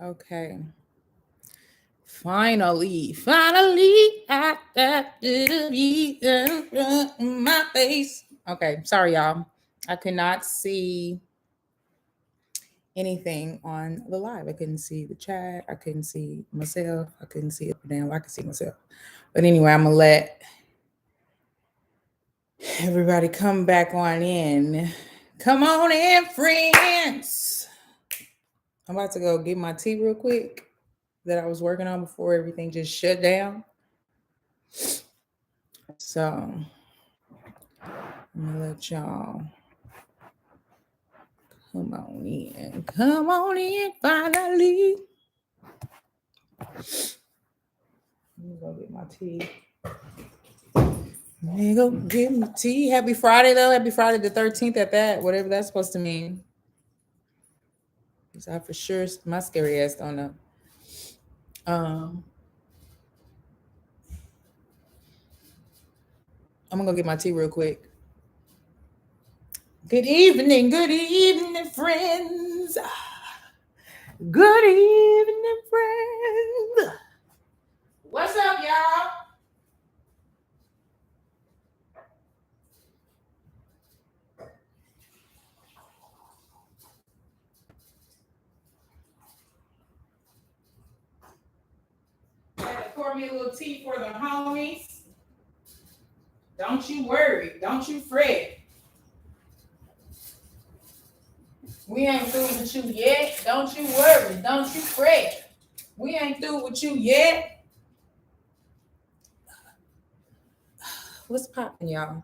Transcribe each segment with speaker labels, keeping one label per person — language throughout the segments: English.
Speaker 1: Okay. Finally, I got my face. Okay, sorry, y'all. I could not see anything on the live. I couldn't see the chat. I couldn't see myself. I couldn't see up or down. I could see myself. But anyway, I'm gonna let everybody come back on in. Come on in, friends. I'm about to go get my tea real quick that I was working on before everything just shut down. So I'm gonna let y'all come on in. Come on in, finally. Let me go get my tea. Let me go get my tea. Happy Friday, though. Happy Friday the 13th at that, whatever that's supposed to mean. Because I for sure, my scary ass don't know. I'm going to go get my tea real quick. Good evening, friends. Good evening, friends. What's up, y'all? Pour me a little tea for the homies. Don't you worry. Don't you fret. We ain't through with you yet. Don't you worry. Don't you fret. We ain't through with you yet. What's popping, y'all?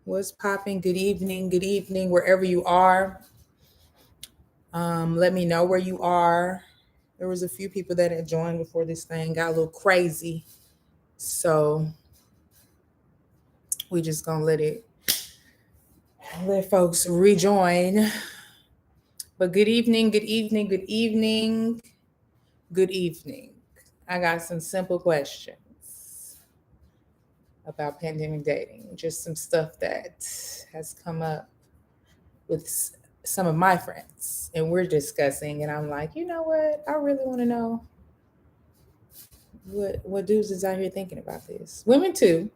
Speaker 1: What's popping? Good evening, wherever you are. Let me know where you are. There was a few people that had joined before this thing got a little crazy. So we just gonna let folks rejoin. But good evening. I got some simple questions about pandemic dating, just some stuff that has come up with some of my friends, and we're discussing, and I'm like, you know what? I really want to know what dudes is out here thinking about this. Women too.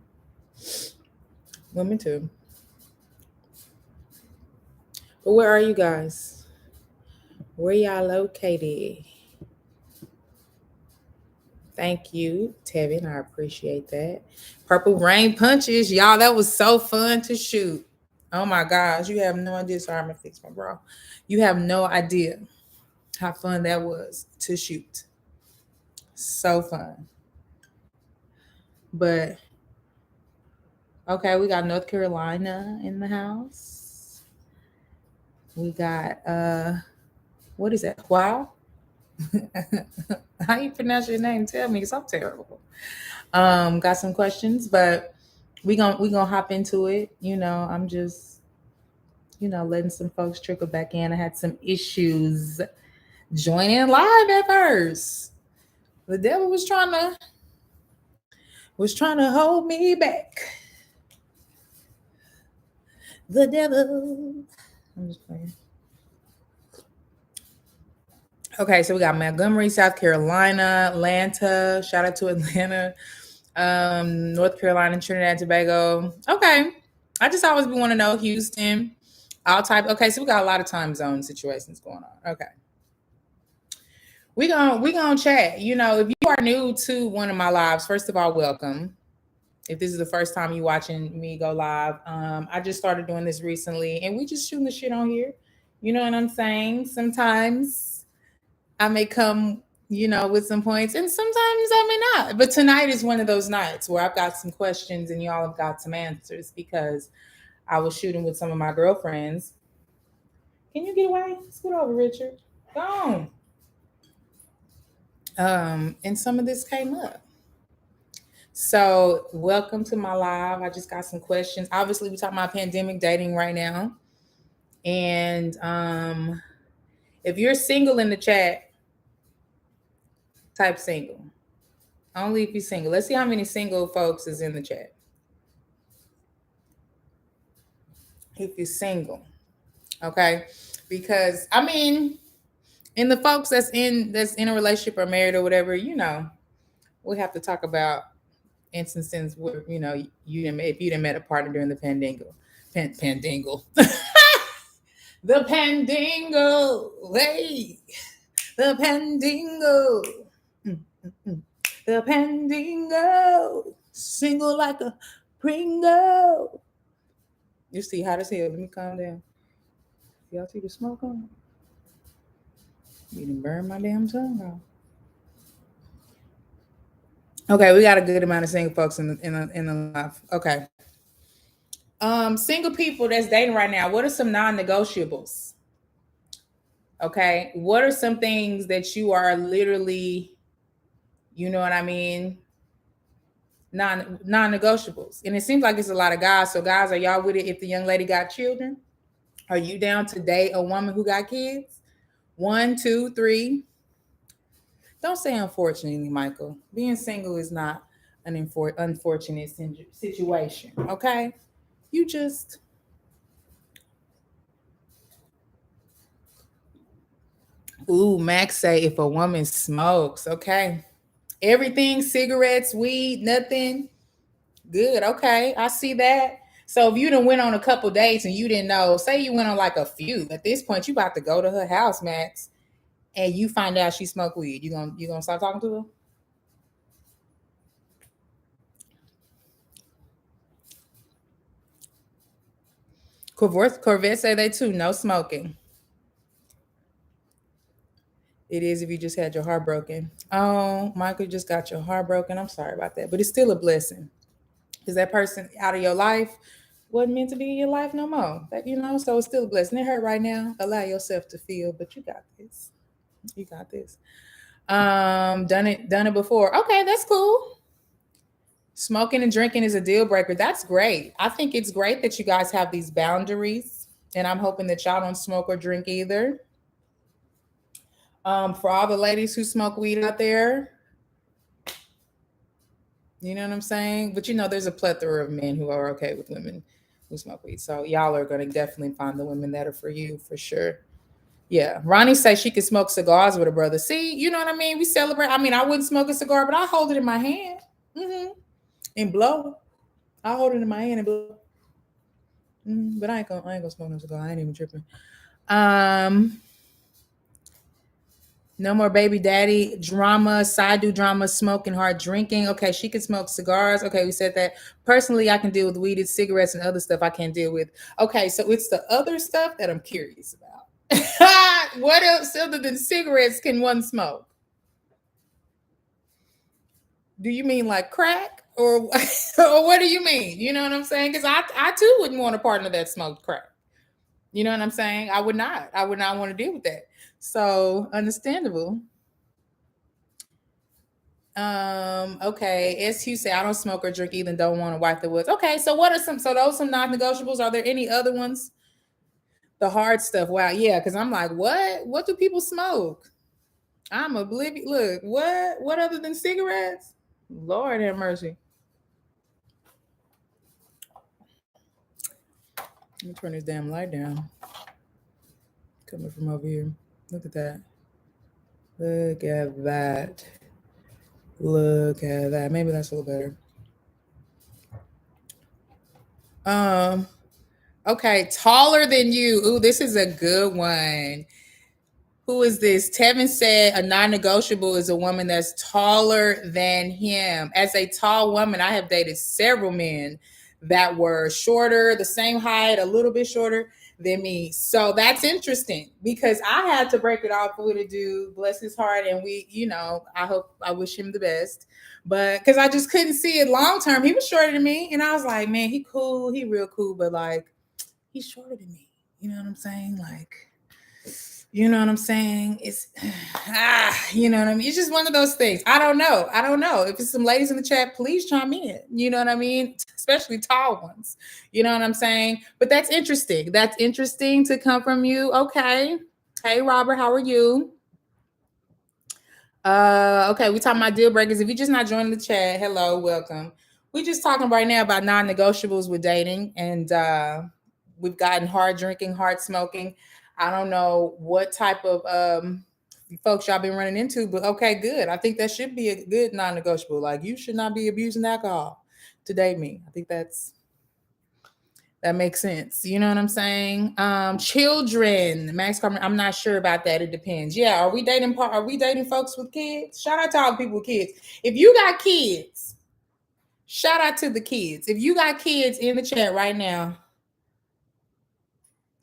Speaker 1: But where are you guys? Where y'all located? Thank you, Tevin. I appreciate that. Purple Rain Punches. Y'all, that was so fun to shoot. Oh my gosh. You have no idea. Sorry, I'm going to fix my bra. You have no idea how fun that was to shoot. So fun. But, okay, we got North Carolina in the house. We got, what is that? Wow. How you pronounce your name? Tell me, because I'm terrible. Got some questions, but we gonna hop into it. I'm just letting some folks trickle back in. I had some issues joining live at first. The devil was trying to hold me back. The devil. I'm just playing. Okay, so we got Montgomery, South Carolina, Atlanta. Shout out to Atlanta. North Carolina, Trinidad and Tobago. Okay. I just always want to know Houston. I'll type. Okay, so we got a lot of time zone situations going on. Okay. We gonna chat. If you are new to one of my lives, first of all, welcome. If this is the first time you watching me go live, I just started doing this recently, and we just shooting the shit on here. You know what I'm saying? Sometimes I may come, with some points, and sometimes I may not. But tonight is one of those nights where I've got some questions and y'all have got some answers because I was shooting with some of my girlfriends. Can you get away? Scoot over, Richard. Go on. And some of this came up. So welcome to my live. I just got some questions. Obviously, we're talking about pandemic dating right now. And if you're single in the chat, type single. Only if you're single. Let's see how many single folks is in the chat. If you're single. Okay. Because I mean, in the folks that's in a relationship or married or whatever, we have to talk about instances where you didn't if you didn't met a partner during the pandingle, pandingle, the pandingle, hey, the pandingle, Mm, mm, mm. The pandingo, single like a pringo. You see hot as hell. Let me calm down. Y'all see the smoke on? You didn't burn my damn tongue off. Okay, we got a good amount of single folks in the life. Okay. Single people that's dating right now, what are some non-negotiables? Okay. What are some things that you are literally, you know what I mean? Non-negotiables. And it seems like it's a lot of guys. So guys, are y'all with it if the young lady got children? Are you down to date a woman who got kids? One, two, three. Don't say unfortunately, Michael. Being single is not an unfortunate situation. Okay. You just, ooh, Max say if a woman smokes, okay. Everything, cigarettes, weed, nothing. Good. Okay. I see that. So if you done went on a couple dates and you didn't know, say you went on like a few, at this point you about to go to her house, Max, and you find out she smoked weed. You gonna stop talking to her? Corvette say they too, no smoking. It is if you just had your heart broken. Oh, Michael just got your heart broken. I'm sorry about that. But it's still a blessing. Because that person out of your life wasn't meant to be in your life no more. So it's still a blessing. It hurt right now. Allow yourself to feel, but you got this. You got this. Done it before. Okay, that's cool. Smoking and drinking is a deal breaker. That's great. I think it's great that you guys have these boundaries. And I'm hoping that y'all don't smoke or drink either. For all the ladies who smoke weed out there, you know what I'm saying? But there's a plethora of men who are okay with women who smoke weed. So y'all are going to definitely find the women that are for you for sure. Yeah. Ronnie says she can smoke cigars with her brother. See, you know what I mean? We celebrate. I mean, I wouldn't smoke a cigar, but I hold it in my hand and blow. I hold it in my hand and blow. But I ain't gonna smoke no cigar. I ain't even tripping. Um, No more baby daddy drama, side do drama, smoking, hard drinking. Okay, she can smoke cigars. Okay, we said that. Personally, I can deal with weeded cigarettes and other stuff I can't deal with. Okay, so it's the other stuff that I'm curious about. What else other than cigarettes can one smoke? Do you mean like crack? Or, or what do you mean? You know what I'm saying? Because I too wouldn't want a partner that smoked crack. You know what I'm saying? I would not. I would not want to deal with that. So understandable. Okay. SQ say I don't smoke or drink either, don't want to wipe the woods. Okay, so what are some non-negotiables? Are there any other ones? The hard stuff. Wow, yeah, because I'm like, what? What do people smoke? I'm oblivious. Look, what? What other than cigarettes? Lord have mercy. Let me turn this damn light down. Coming from over here. Look at that. Look at that. Look at that. Maybe that's a little better. Um, okay, taller than you. Ooh, this is a good one. Who is this? Tevin said a non-negotiable is a woman that's taller than him. As a tall woman, I have dated several men that were shorter, the same height, a little bit shorter than me. So that's interesting because I had to break it off with a dude, bless his heart, and I wish him the best. But because I just couldn't see it long term. He was shorter than me, and I was like, man, he cool, he real cool, but like he's shorter than me. You know what I'm saying? Like, you know what I'm saying? It's you know what I mean? It's just one of those things. I don't know. I don't know. If it's some ladies in the chat, please chime in. You know what I mean? Especially tall ones. You know what I'm saying? But that's interesting. That's interesting to come from you. Okay. Hey Robert, how are you? Okay, we talking about deal breakers. If you're just not joining the chat, hello, welcome. We're just talking right now about non-negotiables with dating and we've gotten hard drinking, hard smoking. I don't know what type of folks y'all been running into, but okay, good. I think that should be a good non-negotiable. Like you should not be abusing alcohol to date me. I think that makes sense. You know what I'm saying? Children, Max Carmen. I'm not sure about that. It depends. Yeah, are we dating? Are we dating folks with kids? Shout out to all the people with kids. If you got kids, shout out to the kids. If you got kids in the chat right now,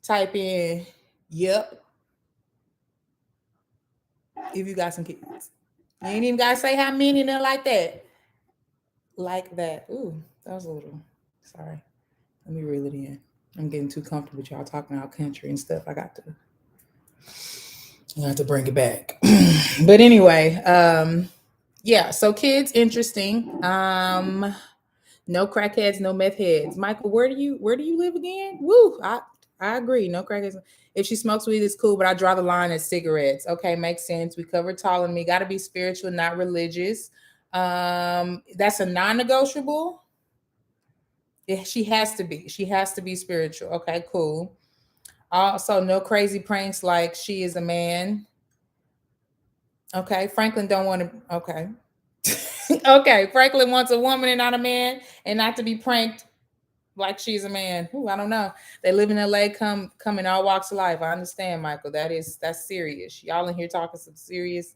Speaker 1: type in "yep." If you got some kids, you ain't even gotta say how many and nothing like that. Like that. Ooh, that was a little. Sorry. Let me reel it in. I'm getting too comfortable with y'all talking about country and stuff. I have to bring it back. But anyway, yeah. So kids, interesting. No crackheads, no meth heads. Michael, where do you live again? Woo, I agree. No crackheads. If she smokes weed, it's cool, but I draw the line at cigarettes. Okay, makes sense. We covered tall and me. Got to be spiritual, not religious. That's a non-negotiable. Yeah, she has to be. She has to be spiritual. Okay, cool. Also, no crazy pranks like she is a man. Okay, Franklin don't want to. Okay, okay. Franklin wants a woman and not a man, and not to be pranked like she's a man. Ooh, I don't know. They live in LA, come in all walks of life. I understand, Michael. That's serious. Y'all in here talking some serious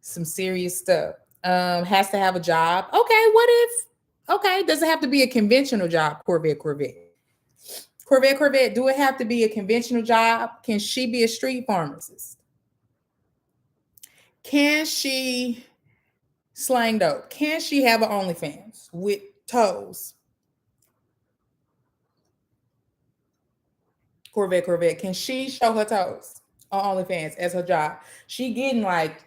Speaker 1: stuff. Has to have a job. Okay, what if? Okay, does it have to be a conventional job? Corvette. Do it have to be a conventional job? Can she be a street pharmacist? Can she slang dope? Can she have an OnlyFans with toes? Corvette. Can she show her toes on OnlyFans as her job? She getting like,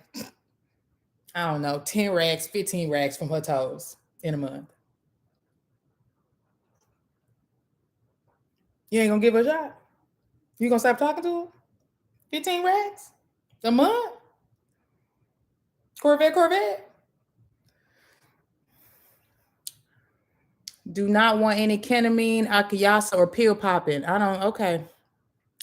Speaker 1: I don't know, 10 racks, 15 racks from her toes in a month. You ain't gonna give her a job? You gonna stop talking to her? 15 racks a month? Corvette. Do not want any ketamine, akiyasa, or pill popping. I don't, okay.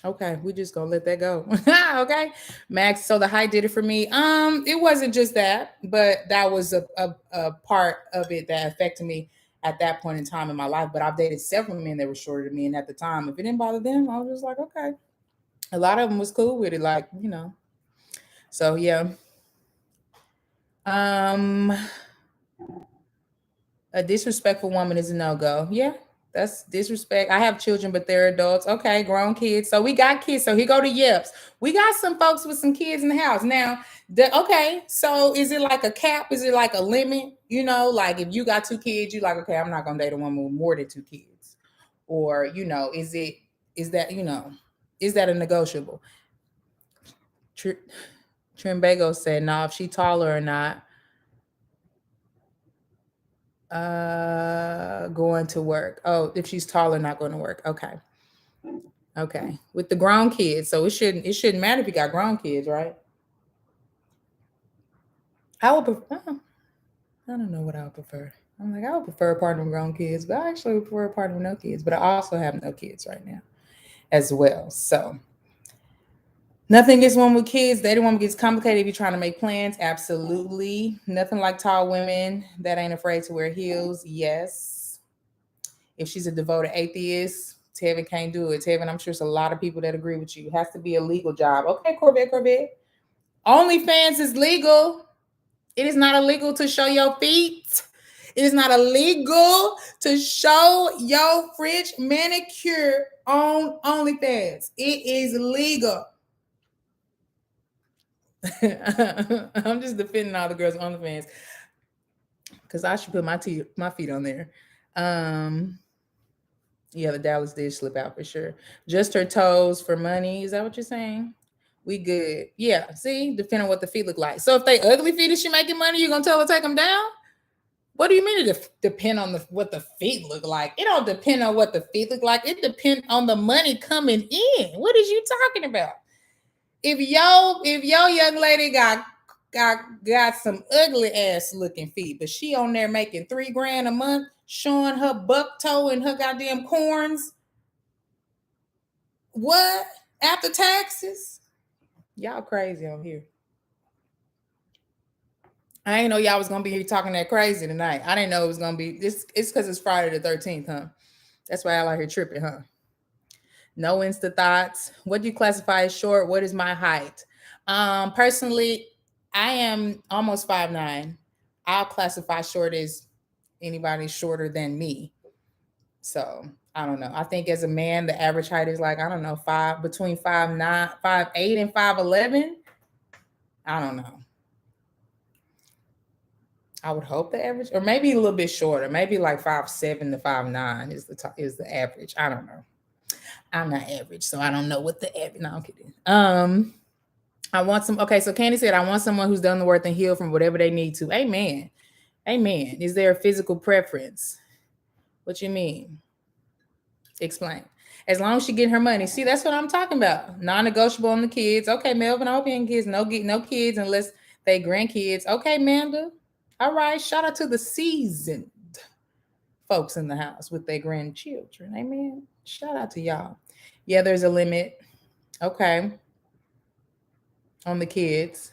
Speaker 1: Okay, we just gonna let that go. Okay, Max. So the height did it for me. It wasn't just that, but that was a part of it that affected me at that point in time in my life. But I've dated several men that were shorter than me, and at the time, if it didn't bother them, I was just like, okay. A lot of them was cool with it, like you know. So yeah. Um, A disrespectful woman is a no go. Yeah, that's disrespect. I have children, but they're adults. Okay, grown kids. So we got kids. So here go to Yeps. We got some folks with some kids in the house now. Okay, so is it like a cap? Is it like a limit? You know, like if you got two kids, you like okay, I'm not gonna date a woman with more than two kids, or you know, is that a negotiable? Trimbago said, "No, if she taller or not." Going to work. Oh, if she's taller, not going to work. Okay. With the grown kids, so it shouldn't matter if you got grown kids, right? I would prefer. I don't know what I would prefer. I'm like I would prefer a partner with grown kids, but I actually would prefer a partner with no kids. But I also have no kids right now, as well. So nothing gets one with kids. Dating woman gets complicated if you're trying to make plans. Absolutely. Nothing like tall women that ain't afraid to wear heels. Yes. If she's a devoted atheist, Tevin can't do it. Tevin, I'm sure it's a lot of people that agree with you. It has to be a legal job. Okay, Corvette. OnlyFans is legal. It is not illegal to show your feet. It is not illegal to show your French manicure on OnlyFans. It is legal. I'm just defending all the girls on OnlyFans because I should put my feet on there. Um, Yeah, the Dallas did slip out for sure. Just her toes for money. Is that what you're saying? We good. Yeah. See, depending on what the feet look like. So if they ugly feet and she making money, you gonna tell her to take them down? What do you mean it depend on what the feet look like? It don't depend on what the feet look like. It depends on the money coming in. What is you talking about? If your young lady got some ugly ass looking feet, but she on there making $3,000 a month, showing her buck toe and her goddamn corns, What? After taxes? Y'all crazy on here. I didn't know y'all was gonna be here talking that crazy tonight. I didn't know it was gonna be this. It's because it's Friday the 13th, huh? That's why y'all out here tripping, huh? No Insta thoughts. What do you classify as short? What is my height? Personally, I am almost 5'9". I'll classify short as anybody shorter than me. So I don't know. I think as a man, the average height is like, I don't know, between 5'9", 5'8", and 5'11". I don't know. I would hope the average, or maybe a little bit shorter, maybe like 5'7" to 5'9" is the average. I don't know. I'm not average, so I don't know what the average. No, I'm kidding. I want some. Okay, so Candy said, I want someone who's done the work and healed from whatever they need to. Amen. Amen. Is there a physical preference? What you mean? Explain. As long as she getting her money. See, that's what I'm talking about. Non-negotiable on the kids. Okay, Melvin, I hope you ain't kids. No kids unless they grandkids. Okay, Amanda. All right. Shout out to the seasoned folks in the house with their grandchildren. Amen. Shout out to y'all. Yeah, there's a limit. Okay. On the kids.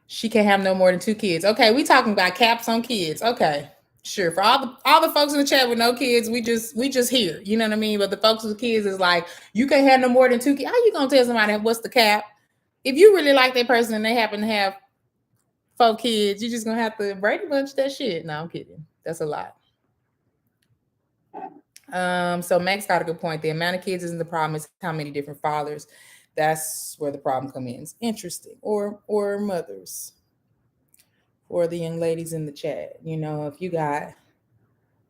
Speaker 1: She can't have no more than 2 kids. Okay, we talking about caps on kids. Okay. Sure. For all the folks in the chat with no kids, we just here. You know what I mean? But the folks with kids is like, you can't have no more than 2 kids. How you gonna tell somebody what's the cap? If you really like that person and they happen to have 4 kids, you just gonna have to Brady bunch that shit. No, I'm kidding. That's a lot. So Max got a good point. The amount of kids isn't the problem, it's how many different fathers. That's where the problem comes in. Interesting. Or mothers. Or the young ladies in the chat. You know, if you got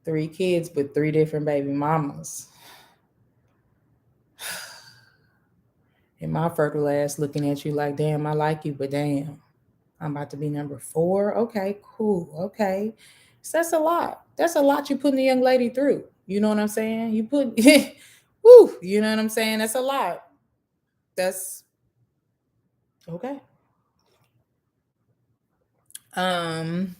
Speaker 1: 3 kids with 3 different baby mamas, and my fertile ass looking at you like, damn, I like you, but damn, I'm about to be number 4. Okay, cool. Okay. So that's a lot. That's a lot you putting the young lady through. You know what I'm saying? You put woo, you know what I'm saying? That's a lot. That's okay. Um,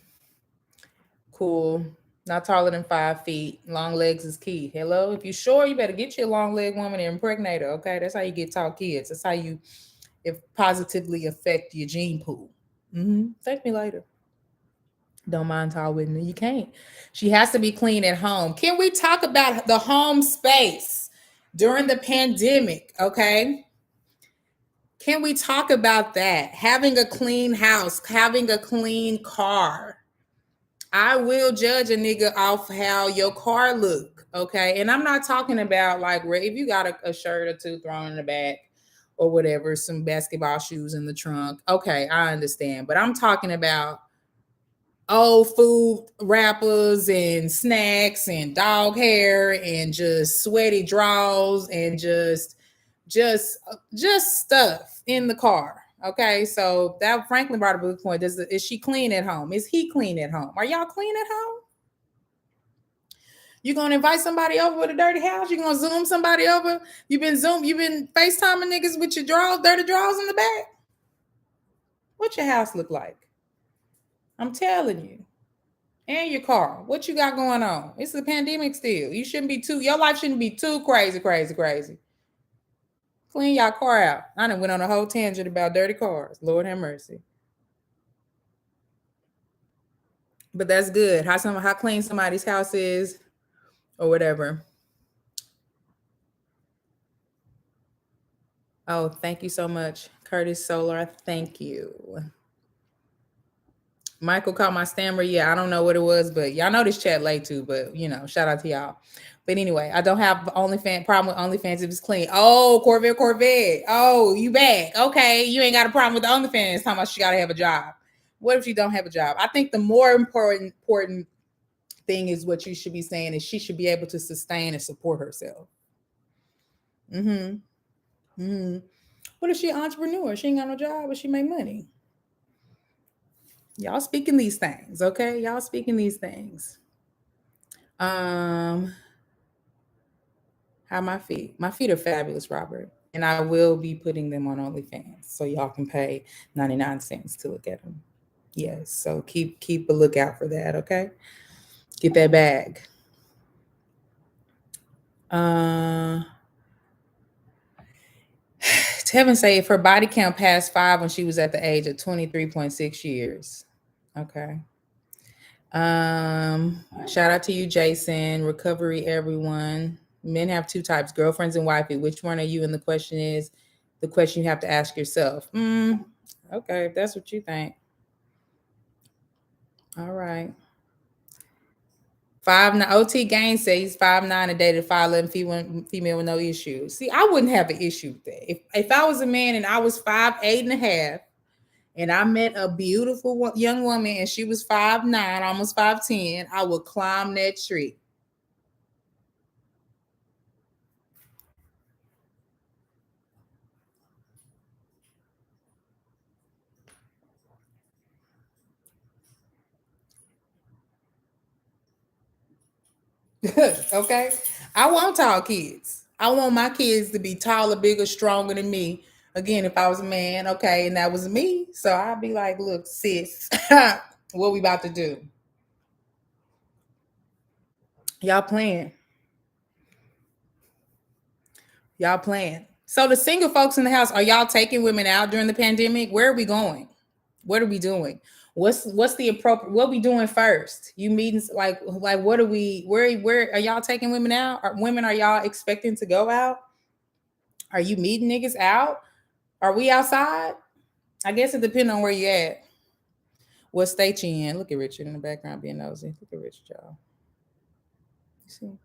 Speaker 1: cool. Not taller than 5 feet. Long legs is key. Hello, if you sure, you better get you a long leg woman and impregnate her. Okay, that's how you get tall kids. That's how you positively affect your gene pool. Thank me later. Don't mind tall Whitney. You can't. She has to be clean at home. Can we talk about the home space during the pandemic? Okay. Can we talk about that? Having a clean house, having a clean car. I will judge a nigga off how your car look. Okay. And I'm not talking about like if you got a shirt or 2 thrown in the back or whatever, some basketball shoes in the trunk. Okay, I understand. But I'm talking about old food wrappers and snacks and dog hair and just sweaty drawers and just stuff in the car. Okay, so that Franklin brought a good point. Is she clean at home? Is he clean at home? Are y'all clean at home? You gonna invite somebody over with a dirty house? You gonna Zoom somebody over? You've been FaceTiming niggas with your dirty drawers in the back? What your house look like? I'm telling you. And your car. What you got going on? It's a pandemic still. Your life shouldn't be too crazy. Clean your car out. I done went on a whole tangent about dirty cars. Lord have mercy. But that's good. How clean somebody's house is or whatever. Oh, thank you so much. Curtis Solar, thank you. Michael caught my stammer. Yeah, I don't know what it was, but y'all know this chat late too. But shout out to y'all. But anyway, I don't have problem with OnlyFans if it's clean. Oh, Corvette. Oh, you back? Okay, you ain't got a problem with the OnlyFans. Talking about she got to have a job. What if she don't have a job? I think the more important thing is what you should be saying is she should be able to sustain and support herself. What if she an entrepreneur? She ain't got no job, but she make money. Y'all speaking these things, okay? Y'all speaking these things. How my feet? My feet are fabulous, Robert. And I will be putting them on OnlyFans. So y'all can pay 99 cents to look at them. Yes. So keep a lookout for that, okay? Get that bag. Tevin say if her body count passed 5 when she was at the age of 23.6 years. Okay. Shout out to you, Jason. Recovery, everyone. Men have two types, girlfriends and wifey. Which one are you? And the question you have to ask yourself. Okay, if that's what you think. All right. 5'9" OT Gain says 5'9" and dated 5'11" female with no issue. See, I wouldn't have an issue with that. If I was a man and I was 5'8" and a half, and I met a beautiful young woman and she was 5'9", almost 5'10", I would climb that tree. Okay. I want tall kids. I want my kids to be taller, bigger, stronger than me. Again, if I was a man, okay, and that was me. So I'd be like, look, sis, what we about to do? Y'all playing. Y'all playing. So the single folks in the house, are y'all taking women out during the pandemic? Where are we going? What are we doing? What's the appropriate? What we doing first? You meetings like what are we? Where are y'all taking women out? Are y'all expecting to go out? Are you meeting niggas out? Are we outside? I guess it depends on where you at. What state you in? Look at Richard in the background being nosy. Look at Richard, y'all. You see?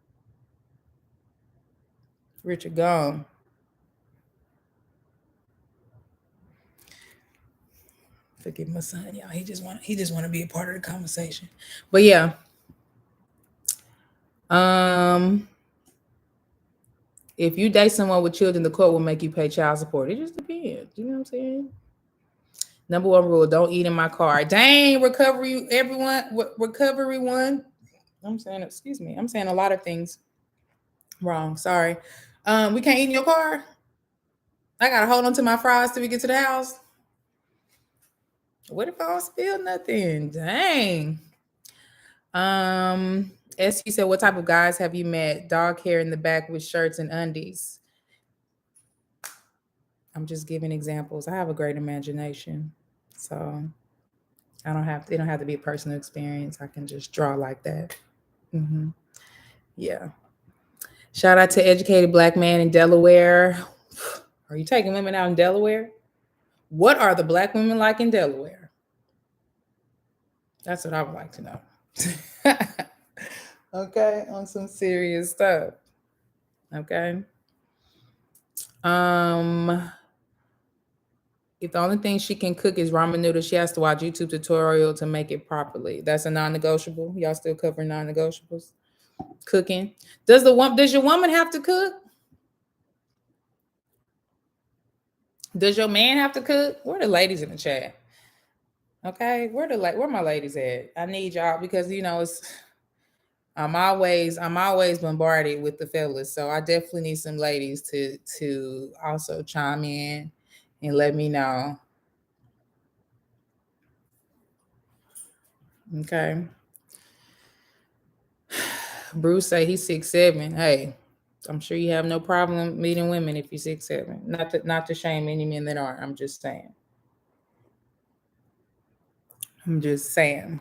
Speaker 1: Richard gone. Forgive my son, y'all. He just want to be a part of the conversation. But yeah. If you date someone with children, the court will make you pay child support. It just depends. You know what I'm saying? Number one rule: don't eat in my car. Dang, recovery, everyone. Recovery one. I'm saying, excuse me. I'm saying a lot of things wrong. Sorry. We can't eat in your car. I gotta hold on to my fries till we get to the house. What if I don't spill nothing? Dang. SU said, what type of guys have you met? Dog hair in the back with shirts and undies. I'm just giving examples. I have a great imagination. So it don't have to be a personal experience. I can just draw like that. Yeah. Shout out to educated black man in Delaware. Are you taking women out in Delaware? What are the black women like in Delaware? That's what I would like to know. Okay, on some serious stuff. Okay. If the only thing she can cook is ramen noodles, she has to watch YouTube tutorial to make it properly. That's a non-negotiable. Y'all still covering non-negotiables? Cooking. Does your woman have to cook? Does your man have to cook? Where are the ladies in the chat? Okay, where my ladies at? I need y'all because I'm always bombarded with the fellas, so I definitely need some ladies to also chime in and let me know. Okay. Bruce say he's 6'7". Hey, I'm sure you have no problem meeting women if you're 6'7". Not to shame any men that aren't. I'm just saying.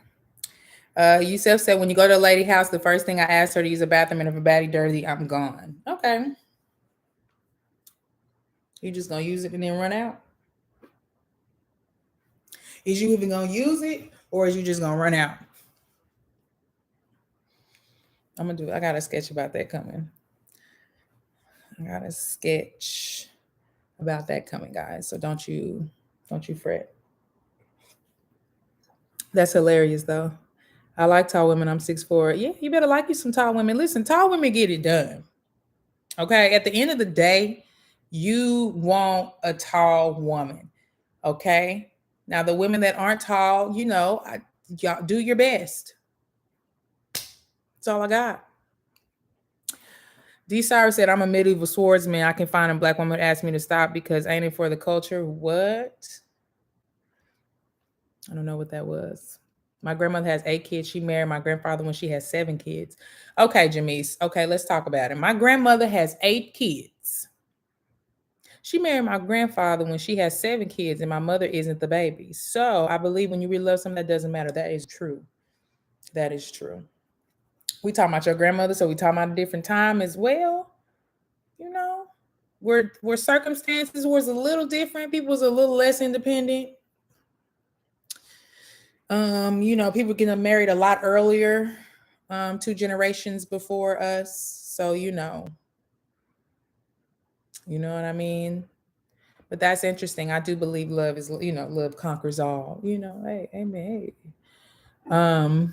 Speaker 1: Yusef said, when you go to a lady house, the first thing I ask her to use a bathroom, and if a baddie dirty, I'm gone. Okay. You just gonna use it and then run out? Is you even gonna use it, or is you just gonna run out? I got a sketch about that coming. Guys. So don't you fret. That's hilarious though. I like tall women. I'm 6'4". Yeah, you better like you some tall women. Listen, tall women get it done. Okay. At the end of the day, you want a tall woman. Okay. Now the women that aren't tall, y'all do your best. That's all I got. D. Cyrus said, I'm a medieval swordsman. I can find a black woman ask me to stop because ain't it for the culture? What? I don't know what that was. My grandmother has 8 kids. She married my grandfather when she had 7 kids. Okay, Jamise. Okay, let's talk about it. My grandmother has 8 kids. She married my grandfather when she has 7 kids, and my mother isn't the baby. So I believe when you really love something, that doesn't matter. That is true. That is true. We talking about your grandmother, so we talking about a different time as well. You know, where circumstances was a little different. People was a little less independent. People getting married a lot earlier, 2 generations before us. So you know what I mean. But that's interesting. I do believe love is, love conquers all. Hey, amen. Hey.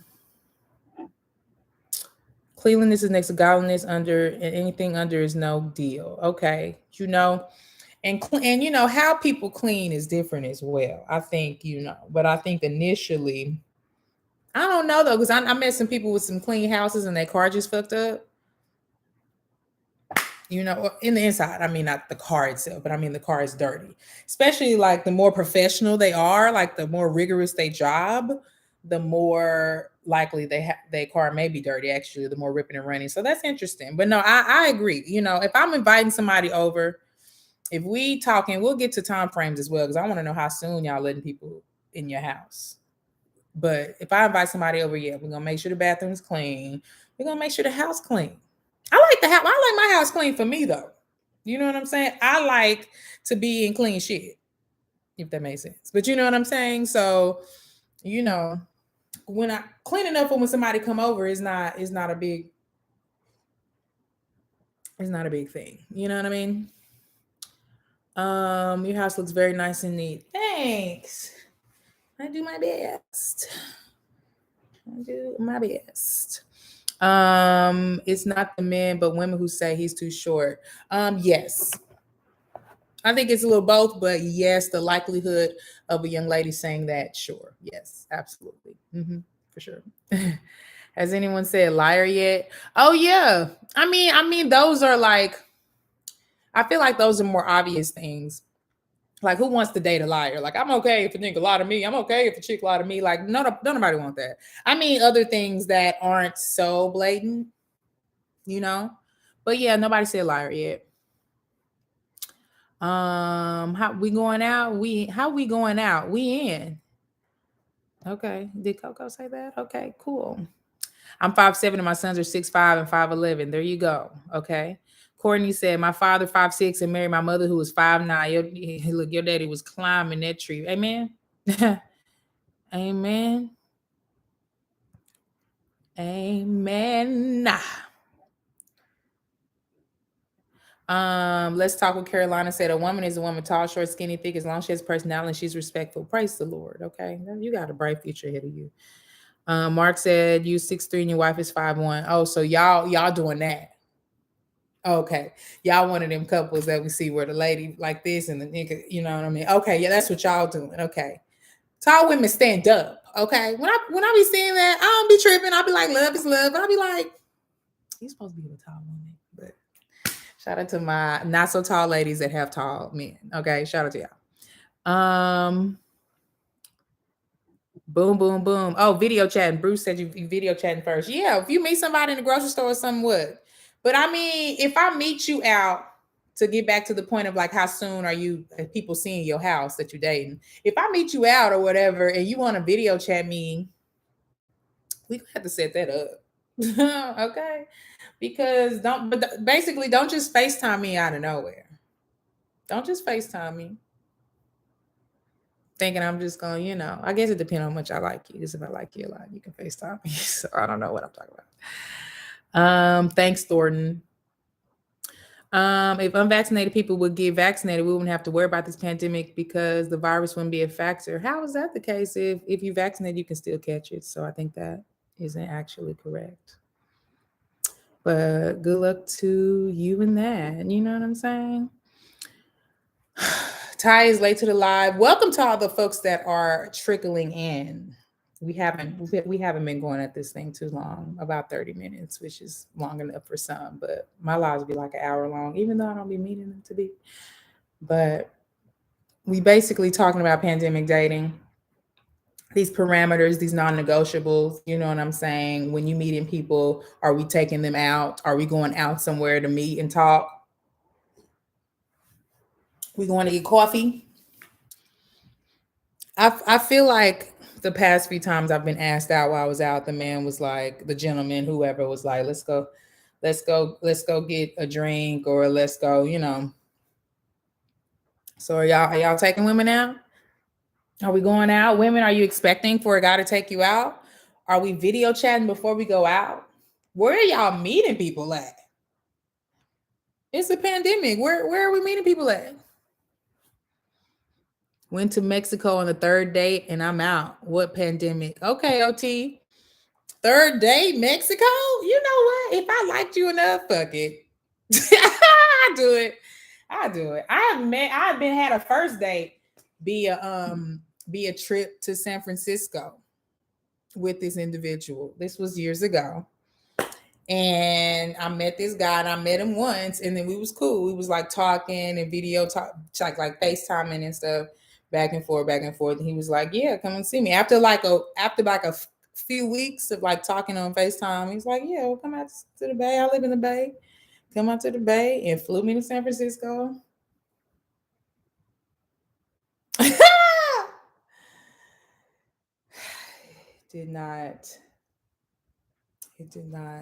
Speaker 1: Cleanliness is next to godliness. And anything under is no deal. Okay, and how people clean is different as well. I think but I think initially, I don't know though, because I met some people with some clean houses and their car just fucked up. In the inside. I mean, not the car itself, but I mean the car is dirty. Especially like the more professional they are, like the more rigorous they job, the more likely their car may be dirty. Actually, the more ripping and running. So that's interesting. But no, I agree. If I'm inviting somebody over, if we talking, we'll get to time frames as well because I want to know how soon y'all letting people in your house. But if I invite somebody over, yeah, we're gonna make sure the bathroom's clean. We're gonna make sure the house clean. I like the house. I like my house clean for me though. You know what I'm saying? I like to be in clean shit, if that makes sense. But you know what I'm saying? So, you know, when I clean enough for when somebody come over is not a big thing. You know what I mean? Your house looks very nice and neat. Thanks. I do my best. I do my best. It's not the men, but women who say he's too short. Yes. I think it's a little both, but yes, the likelihood of a young lady saying that, sure. Yes, absolutely. For sure. Has anyone said liar yet? Oh yeah. I mean, those are like, I feel like those are more obvious things. Like, who wants to date a liar? Like, I'm okay if a nigga lie to me. I'm okay if a chick lie to me. Like, no, don't nobody want that. I mean, other things that aren't so blatant, you know. But yeah, nobody said liar yet. How we going out? How we going out? We in. Okay. Did Coco say that? Okay, cool. I'm 5'7" and my sons are 6'5" and 5'11". There you go. Okay. Courtney said, my father 5'6" and married my mother who was 5'9". Look, your daddy was climbing that tree. Amen. Amen. Amen. Let's talk what Carolina said. A woman is a woman, tall, short, skinny, thick, as long as she has personality and she's respectful. Praise the Lord. Okay. You got a bright future ahead of you. Mark said you 6'3" and your wife is 5'1". Oh, so y'all doing that. Okay. Y'all one of them couples that we see where the lady like this and the nigga, you know what I mean? Okay, yeah, that's what y'all doing. Okay. Tall women stand up. Okay. When I be seeing that, I don't be tripping. I'll be like, love is love. But I'll be like, you're supposed to be with a tall woman. But shout out to my not so tall ladies that have tall men. Okay. Shout out to y'all. Boom, boom, boom. Oh, video chatting. Bruce said you video chatting first. Yeah, if you meet somebody in the grocery store or something, what? But I mean, if I meet you out, to get back to the point of like how soon are you people seeing your house that you're dating? If I meet you out or whatever and you want to video chat me, we have to set that up. Okay. Because basically don't just FaceTime me out of nowhere. Don't just FaceTime me. Thinking I'm just going, I guess it depends on how much I like you. Because if I like you a lot, you can FaceTime me. So I don't know what I'm talking about. Thanks, Thornton. If unvaccinated people would get vaccinated, we wouldn't have to worry about this pandemic because the virus wouldn't be a factor. How is that the case? If you vaccinate, you can still catch it. So I think that isn't actually correct. But good luck to you in that. You know what I'm saying? Ty is late to the live. Welcome to all the folks that are trickling in. We haven't been going at this thing too long, about 30 minutes, which is long enough for some, but my lives be like an hour long, even though I don't be meaning them to be. But we basically talking about pandemic dating, these parameters, these non-negotiables, you know what I'm saying? When you meeting people, are we taking them out? Are we going out somewhere to meet and talk? We going to get coffee. I feel like the past few times I've been asked out while I was out, the man was like, the gentleman, whoever was like, let's go get a drink or let's go, So are y'all taking women out? Are we going out? Women, are you expecting for a guy to take you out? Are we video chatting before we go out? Where are y'all meeting people at? It's a pandemic. Where are we meeting people at? Went to Mexico on the third date and I'm out. What pandemic? Okay, OT. Third date, Mexico? You know what? If I liked you enough, fuck it. I do it. I do it. I've been had a first date be a trip to San Francisco with this individual. This was years ago. And I met this guy and I met him once and then we was cool. We was like talking and video talk like FaceTiming and stuff back and forth, back and forth. And he was like, yeah, come and see me. After a few weeks of like talking on FaceTime, he's like, yeah, well, come out to the Bay. I live in the Bay. Come out to the Bay and flew me to San Francisco. did not it did not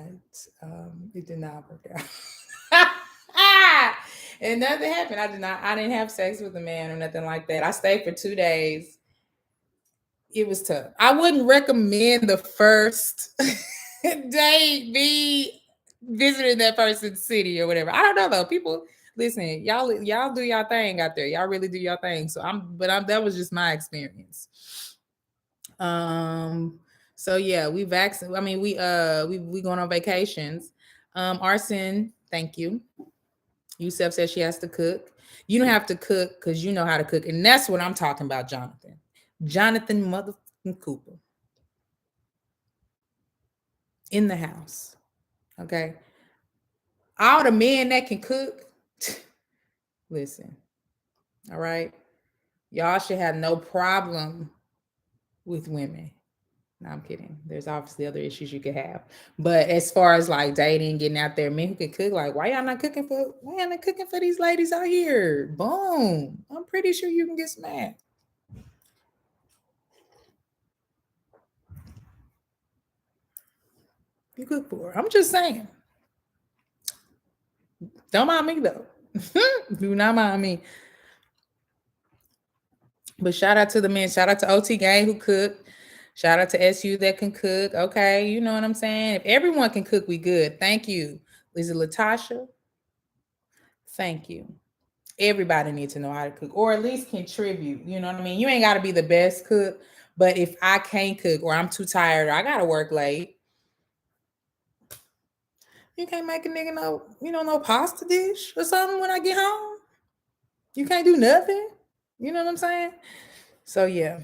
Speaker 1: it did not work out. And nothing happened. I didn't have sex with a man or nothing like that. I stayed for 2 days. It was tough. I wouldn't recommend the first day be visiting that person's city or whatever. I don't know though. People listen, y'all do y'all thing out there. Y'all really do y'all thing. So that was just my experience. So yeah, we vaccinated. I mean, we going on vacations. Arson, thank you. Yusef says she has to cook. You don't have to cook because you know how to cook, and that's what I'm talking about, Jonathan. Jonathan motherfucking Cooper in the house. Okay, all the men that can cook. Listen, all right, y'all should have no problem with women. No, I'm kidding. There's obviously other issues you could have. But as far as like dating, getting out there, men who can cook, like why y'all not cooking for these ladies out here? Boom. I'm pretty sure you can get smacked. You cook for her. I'm just saying. Don't mind me though. Do not mind me. But shout out to the men. Shout out to OT Gang who cook. Shout out to SU that can cook. Okay, you know what I'm saying? If everyone can cook, we good. Thank you. Is it Latasha? Thank you. Everybody needs to know how to cook or at least contribute. You know what I mean? You ain't got to be the best cook, but if I can't cook or I'm too tired or I got to work late, you can't make a nigga no pasta dish or something when I get home. You can't do nothing. You know what I'm saying? So yeah.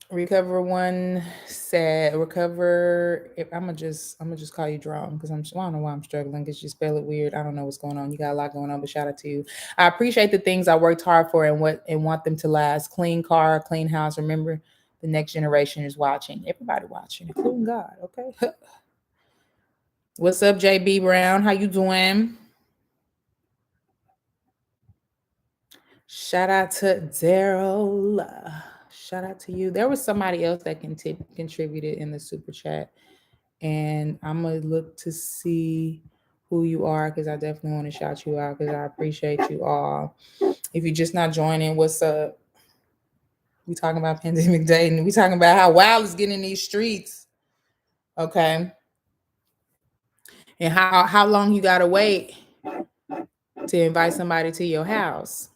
Speaker 1: Recover one said recover. If I'm gonna just call you Drone because I don't know why I'm struggling because you spell it weird. I don't know what's going on. You got a lot going on, but shout out to you. I appreciate the things I worked hard for and want them to last. Clean car, clean house. Remember, the next generation is watching. Everybody watching, including God. Okay. What's up, JB Brown? How you doing? Shout out to Daryl. Shout out to you. There was somebody else that contributed in the super chat, and I'm gonna look to see who you are because I definitely want to shout you out because I appreciate you all. If you're just not joining, what's up? We talking about pandemic dating. We talking about how wild is getting in these streets. Okay, and how long you gotta wait to invite somebody to your house.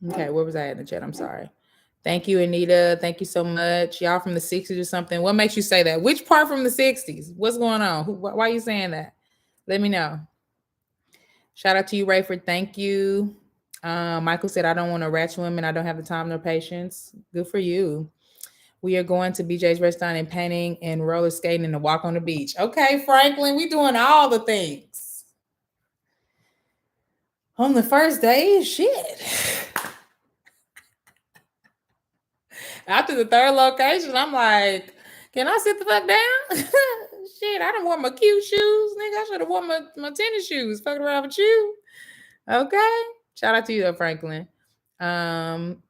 Speaker 1: Okay, where was I in the chat? I'm sorry. Thank you, Anita. Thank you so much. Y'all from the 60s or something. What makes you say that? Which part from the 60s? What's going on? Why are you saying that? Let me know. Shout out to you, Rayford. Thank you. Michael said, I don't want to ratchet women. I don't have the time nor patience. Good for you. We are going to BJ's restaurant and painting and roller skating and a walk on the beach. Okay, Franklin, we doing all the things. On the first day, shit. After the third location, I'm like, can I sit the fuck down? Shit, I done wore my cute shoes, nigga. I should have worn my tennis shoes. Fucking around with you. Okay. Shout out to you though, Franklin. Um,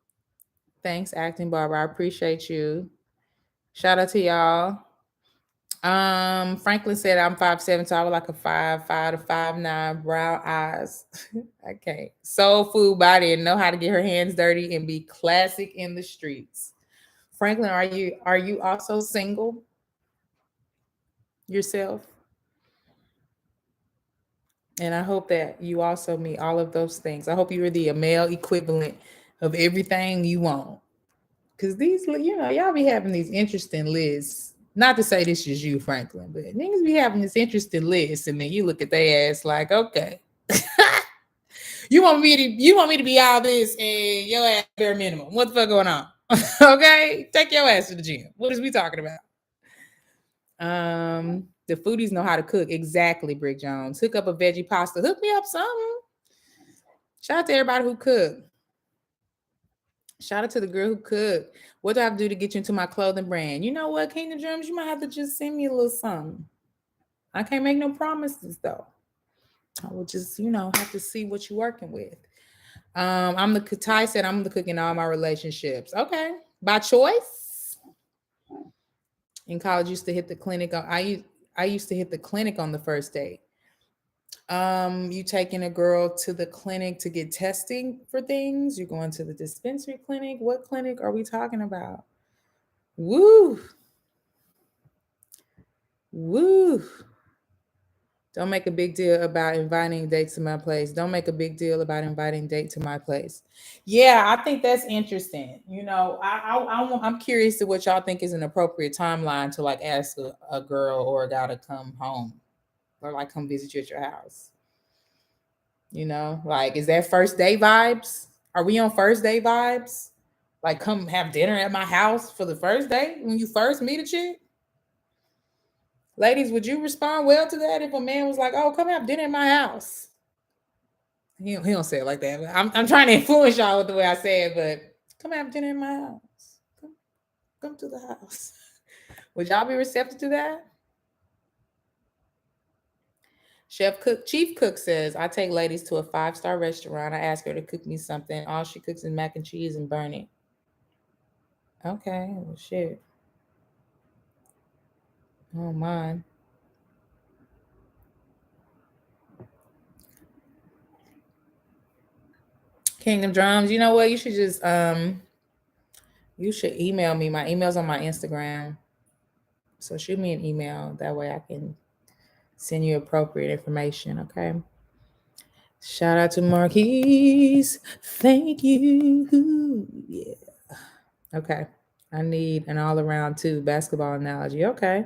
Speaker 1: thanks, acting Barbara. I appreciate you. Shout out to y'all. Franklin said I'm 5'7", so I was like a 5'5" to 5'9", brown eyes. Okay. Soul food body and know how to get her hands dirty and be classic in the streets. Franklin, are you also single yourself? And I hope that you also meet all of those things. I hope you are the male equivalent of everything you want. Because these, y'all be having these interesting lists. Not to say this is you, Franklin, but niggas be having this interesting list, and then you look at their ass like, okay, you want me to be all this, and your ass bare minimum. What the fuck going on? Okay, take your ass to the gym. What is we talking about? The foodies know how to cook. Exactly, Brick Jones. Hook up a veggie pasta. Hook me up something. Shout out to everybody who cook. Shout out to the girl who cooked. What do I have to do to get you into my clothing brand? You know what, Kingdom Drums? You might have to just send me a little something. I can't make no promises though. I will just, have to see what you're working with. Ty said I'm the cook in all my relationships. Okay. By choice. In college, used to hit the clinic. I used to hit the clinic on the first date. You taking a girl to the clinic to get testing for things? You're going to the dispensary clinic? What clinic are we talking about? Woo. Woo. Don't make a big deal about inviting date to my place. Don't make a big deal about inviting date to my place. Yeah, I think that's interesting. I'm curious to what y'all think is an appropriate timeline to like ask a girl or a guy to come home or like come visit you at your house. Like, is that first day vibes? Are we on first day vibes? Like, come have dinner at my house for the first day when you first meet a chick? Ladies, would you respond well to that if a man was like, "Oh, come have dinner at my house"? He don't say it like that. I'm trying to influence y'all with the way I say it, but come have dinner in my house. Come to the house. Would y'all be receptive to that? Chief Cook says, I take ladies to a 5-star restaurant. I ask her to cook me something. All she cooks is mac and cheese and burn it. Okay, well, shit. Oh, mine. Kingdom Drums. You know what? You should just you should email me. My email's on my Instagram. So shoot me an email. That way I can send you appropriate information. Okay. Shout out to Marquise. Thank you. Yeah. Okay. I need an all around 2 basketball analogy. Okay.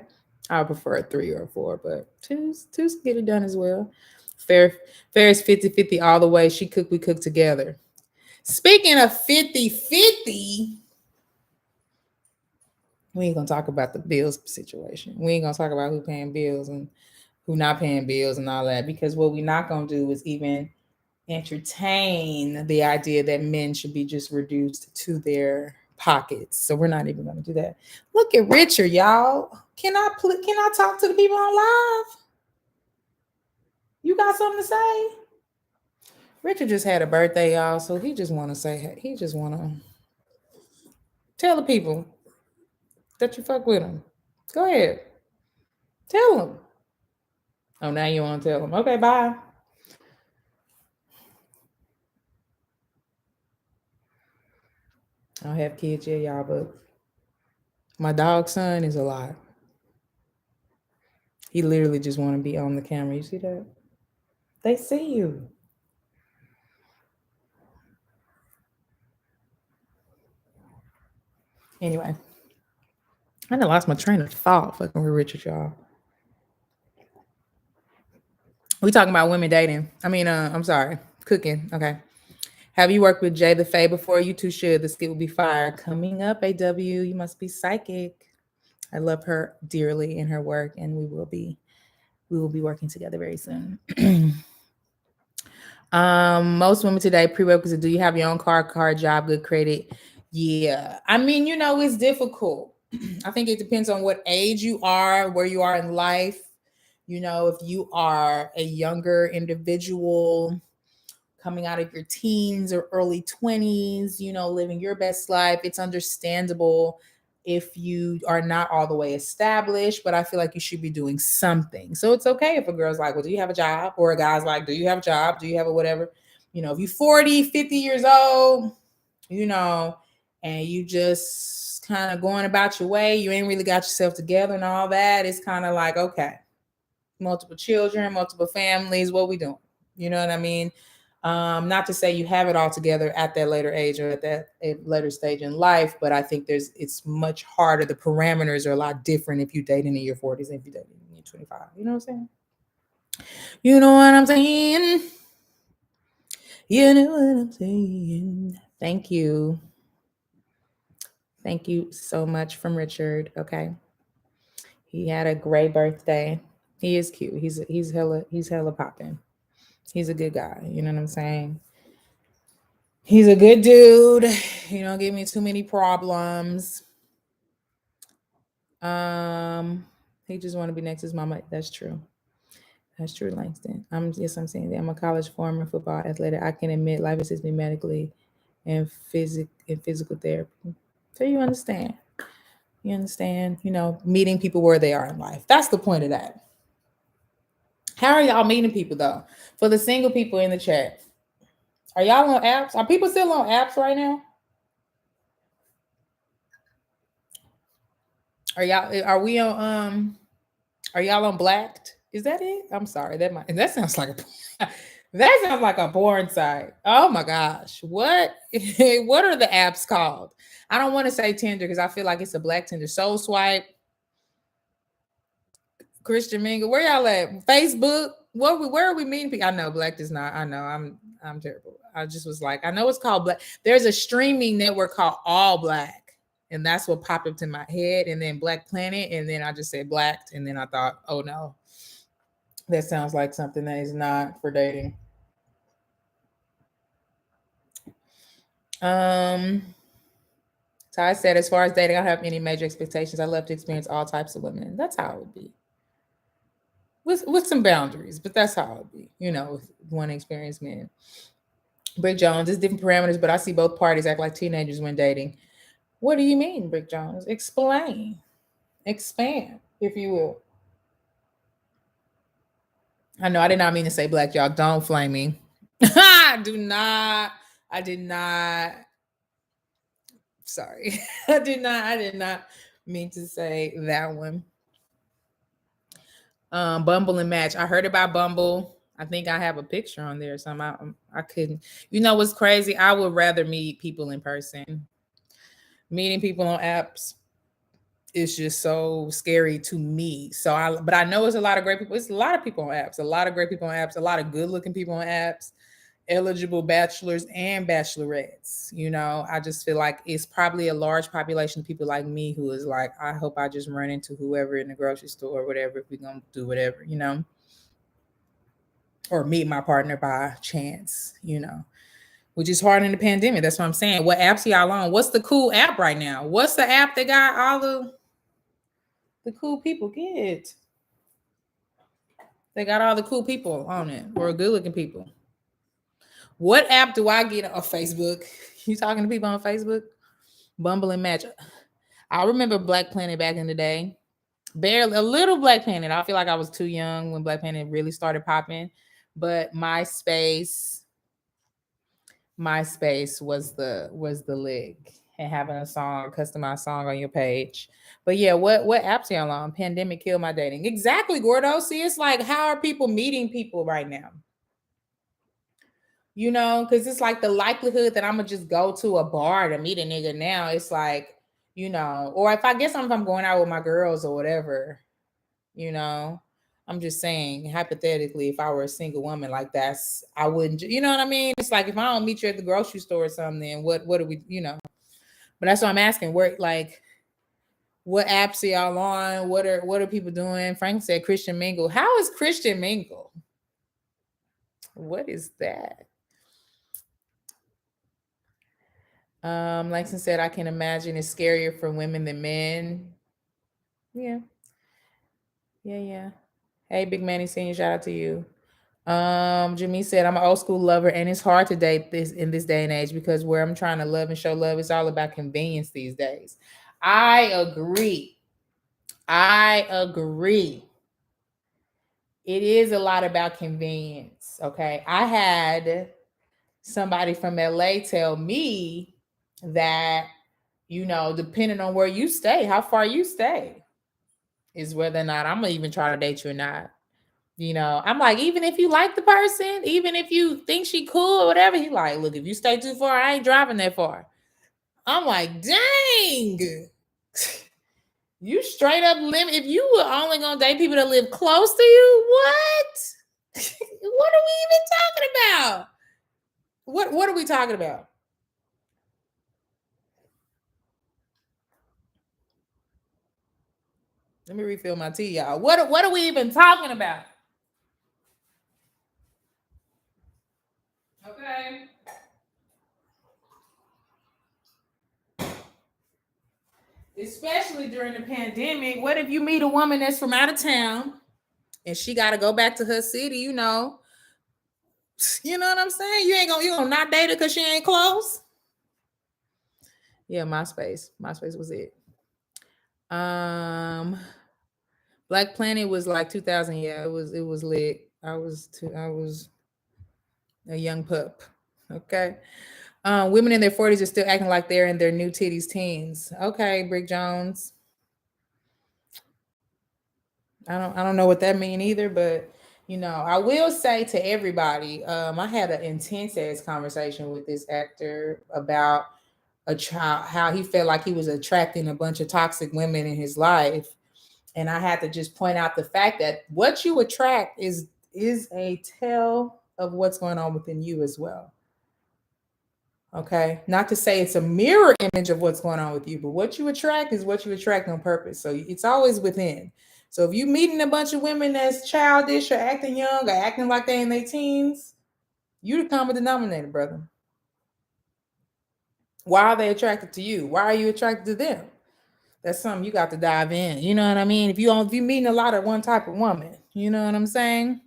Speaker 1: I would prefer a 3 or a 4, but two's can get it done as well. Fair is 50-50 all the way. She cook, we cook together. Speaking of 50-50, we ain't gonna talk about the bills situation. We ain't gonna talk about who paying bills and who not paying bills and all that, because what we're not gonna do is even entertain the idea that men should be just reduced to their pockets. So we're not even gonna do that. Look at Richard, y'all. Can I talk to the people on live? You got something to say? Richard just had a birthday, y'all, so he just want to tell the people that you fuck with him. Go ahead. Tell them. Oh, now you want to tell them. Okay, bye. I don't have kids yet, y'all, but my dog's son is a lot. He literally just want to be on the camera. You see that? They see you. Anyway, I done lost my train of thought fucking with Richard, y'all. We talking about women dating. I'm sorry, cooking. Okay. Have you worked with Jay the Fae before? You two should. The skit will be fire. Coming up, AW. You must be psychic. I love her dearly in her work, and we will be working together very soon. Most women today, prerequisite: do you have your own car, job, good credit? Yeah. It's difficult. I think it depends on what age you are, where you are in life. You know, if you are a younger individual coming out of your teens or early 20s, you know, living your best life, it's understandable if you are not all the way established, but I feel like you should be doing something. So it's okay if a girl's like, well, do you have a job? Or a guy's like, do you have a job? Do you have a whatever? You know, if you're 40, 50 years old, you know, and you just kind of going about your way, you ain't really got yourself together and all that, it's kind of like, okay, multiple children, multiple families, what we doing? You know what I mean? Not to say you have it all together at that later age or at that later stage in life, but I think it's much harder. The parameters are a lot different if you're dating in your 40s than if you're dating in your 25. You know what I'm saying? You know what I'm saying? You know what I'm saying? Thank you. Thank you so much from Richard. Okay. He had a great birthday. He is cute. He's hella popping. He's a good guy. You know what I'm saying? He's a good dude. He don't give me too many problems. Um, he just want to be next to his mama. That's true. That's true, Langston. I'm saying that I'm a college former football athletic. I can admit life assists me medically and physical therapy. So you understand. You understand, you know, meeting people where they are in life. That's the point of that. How are y'all meeting people though? For the single people in the chat, are y'all on apps? Are people still on apps right now? Are y'all? Are we on? Are y'all on Blacked? Is that it? I'm sorry. That sounds like a that sounds like a porn site. Oh my gosh. What what are the apps called? I don't want to say Tinder because I feel like it's a black Tinder. Soul Swipe, Christian Mingle. Where y'all at? Facebook? Where are we meeting people? I know Black is not. I know I'm terrible. I just was like, I know it's called Black. There's a streaming network called All Black. And that's what popped up to my head. And then Black Planet. And then I just said Blacked. And then I thought, oh no, that sounds like something that is not for dating. Um, so I said, as far as dating, I don't have any major expectations. I love to experience all types of women. That's how it would be. With some boundaries, but that's how it would be, you know, with one experienced man. Brick Jones, it's different parameters, but I see both parties act like teenagers when dating. What do you mean, Brick Jones? Explain. Expand, if you will. I know I did not mean to say black, y'all. Don't flame me. Do not. I did not. Sorry. I did not mean to say that one. Bumble and Match. I heard about Bumble. I think I have a picture on there. So I couldn't. You know what's crazy? I would rather meet people in person. Meeting people on apps is just so scary to me. But I know it's a lot of great people. It's a lot of people on apps. A lot of great people on apps. A lot of good looking people on apps. Eligible bachelors and bachelorettes. You know, I just feel like it's probably a large population of people like me who is like, I hope I just run into whoever in the grocery store or whatever if we're gonna do whatever, you know, or meet my partner by chance, you know, which is hard in the pandemic. That's what I'm saying. What apps y'all on? What's the cool app right now? What's the app that got all the cool people? Get they got all the cool people on it or good looking people. What app do I get on Facebook? You talking to people on Facebook? Bumble and Match. I remember Black Planet back in the day. Barely a little Black Planet. I feel like I was too young when Black Planet really started popping. But MySpace was the lick. And having a song, customized song on your page. But yeah, what apps y'all on? Pandemic killed my dating. Exactly, Gordo. See, it's like, how are people meeting people right now? You know, because it's like the likelihood that I'm gonna just go to a bar to meet a nigga now, it's like, you know, or if I'm going out with my girls or whatever, you know, I'm just saying, hypothetically, if I were a single woman, like I wouldn't, you know what I mean? It's like if I don't meet you at the grocery store or something, then what do we, you know? But that's what I'm asking. Where like what apps are y'all on? What are people doing? Frank said Christian Mingle. How is Christian Mingle? What is that? Langston said, I can imagine it's scarier for women than men. Yeah, yeah. Hey, Big Manny Senior, shout out to you. Jimmy said, I'm an old school lover, and it's hard to date this in this day and age because where I'm trying to love and show love, it's all about convenience these days. I agree. I agree. It is a lot about convenience. Okay. I had somebody from LA tell me that, depending on where you stay, how far you stay, is whether or not I'm gonna even try to date you or not. I'm like, even if you like the person, even if you think she cool or whatever, he like, look, if you stay too far, I ain't driving that far. I'm like, dang, you straight up limit. If you were only gonna date people that live close to you, what? What are we even talking about? What are we talking about? Let me refill my tea, y'all. What are we even talking about? Okay. Especially during the pandemic. What if you meet a woman that's from out of town and she got to go back to her city? You know what I'm saying? You gonna not date her because she ain't close. Yeah, MySpace was it. Um, Black Planet was like 2000. Yeah, it was lit. I was a young pup. Okay. Women in their 40s are still acting like they're in their new titties teens. Okay, Brick Jones. I don't know what that mean either, but I will say to everybody, I had an intense ass conversation with this actor about a child, how he felt like he was attracting a bunch of toxic women in his life. And I had to just point out the fact that what you attract is a tell of what's going on within you as well. Okay. Not to say it's a mirror image of what's going on with you, but what you attract is what you attract on purpose. So it's always within. So if you meeting a bunch of women that's childish or acting young or acting like they in their teens, you the common denominator, brother. Why are they attracted to you? Why are you attracted to them? That's something you got to dive in. You know what I mean? If you meeting a lot of one type of woman, you know what I'm saying?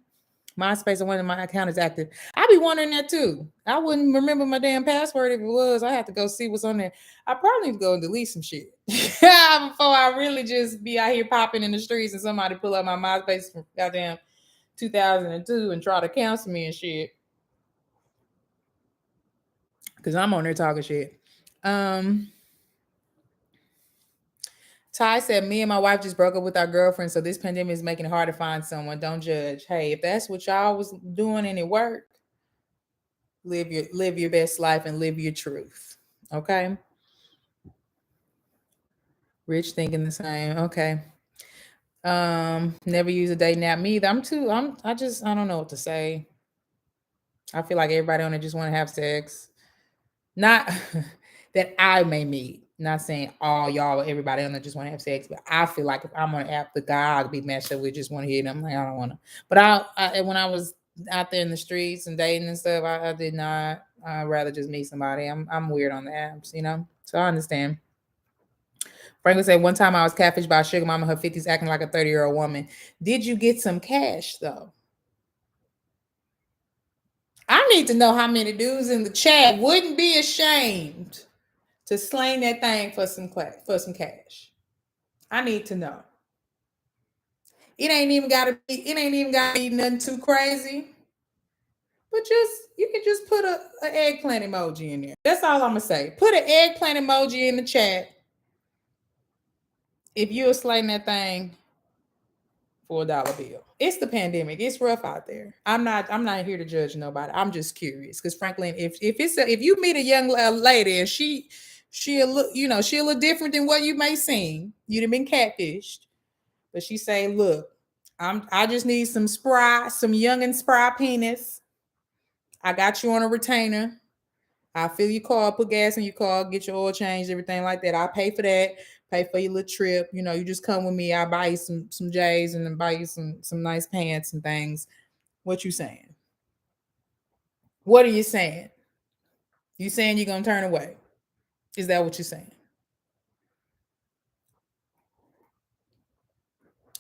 Speaker 1: MySpace and one of my account is active. I be wondering that too. I wouldn't remember my damn password if it was. I have to go see what's on there. I probably need to go and delete some shit before I really just be out here popping in the streets and somebody pull up my MySpace from goddamn 2002 and try to cancel me and shit. Cause I'm on there talking shit. Um, Ty said, me and my wife just broke up with our girlfriend, so this pandemic is making it hard to find someone. Don't judge. Hey, if that's what y'all was doing and it worked, live your best life and live your truth. Okay. Rich thinking the same. Okay. Never use a dating app. Me either. I don't know what to say. I feel like everybody on it just want to have sex. Not that I may meet. Not saying all y'all or everybody on there just want to have sex, but I feel like if I'm on an app, the guy I'll be matched up with just want to hit. I'm like, I don't want to. But when I was out there in the streets and dating and stuff, I did not. I'd rather just meet somebody. I'm weird on the apps. So I understand. Franklin said, one time I was catfished by a sugar mama in her 50s acting like a 30-year-old woman. Did you get some cash though? I need to know how many dudes in the chat wouldn't be ashamed to slang that thing for some cash. I need to know. It ain't even gotta be nothing too crazy. But you can just put an eggplant emoji in there. That's all I'm gonna say. Put an eggplant emoji in the chat if you're slaying that thing for a dollar bill. It's the pandemic. It's rough out there. I'm not here to judge nobody. I'm just curious because Franklin, if you meet a young lady and she a look, she a little different than what you may seem. You'd have been catfished, but she's saying, look, I just need some young and spry penis. I got you on a retainer. I'll fill your car, put gas in your car, get your oil changed, everything like that. I'll pay for that, pay for your little trip. You just come with me. I'll buy you some J's and then buy you some nice pants and things. What you saying? What are you saying? You saying you're gonna turn away? Is that what you're saying?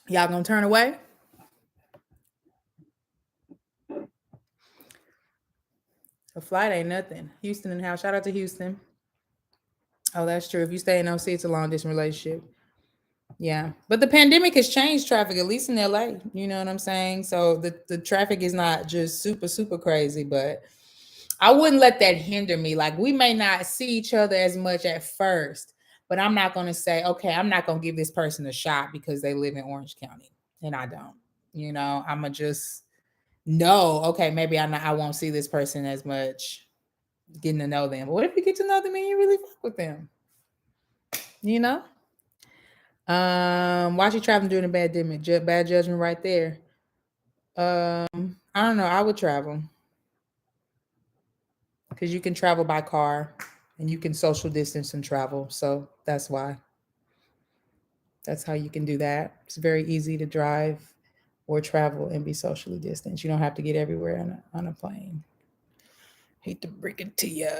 Speaker 1: Y'all gonna turn away? A flight ain't nothing. Houston and house. Shout out to Houston. Oh, that's true. If you stay in OC, it's a long distance relationship. Yeah. But the pandemic has changed traffic, at least in LA. You know what I'm saying? So the traffic is not just super, super crazy, but I wouldn't let that hinder me. Like we may not see each other as much at first, but I'm not gonna say, okay, I'm not gonna give this person a shot because they live in Orange County and I don't. I'm gonna just know, okay, maybe I won't see this person as much getting to know them. But what if you get to know them and you really fuck with them? You know? Why she traveling during the pandemic? Bad judgment right there. I don't know. I would travel because you can travel by car and you can social distance and travel. So that's why. That's how you can do that. It's very easy to drive or travel and be socially distanced. You don't have to get everywhere on a plane. Hate to break it to you.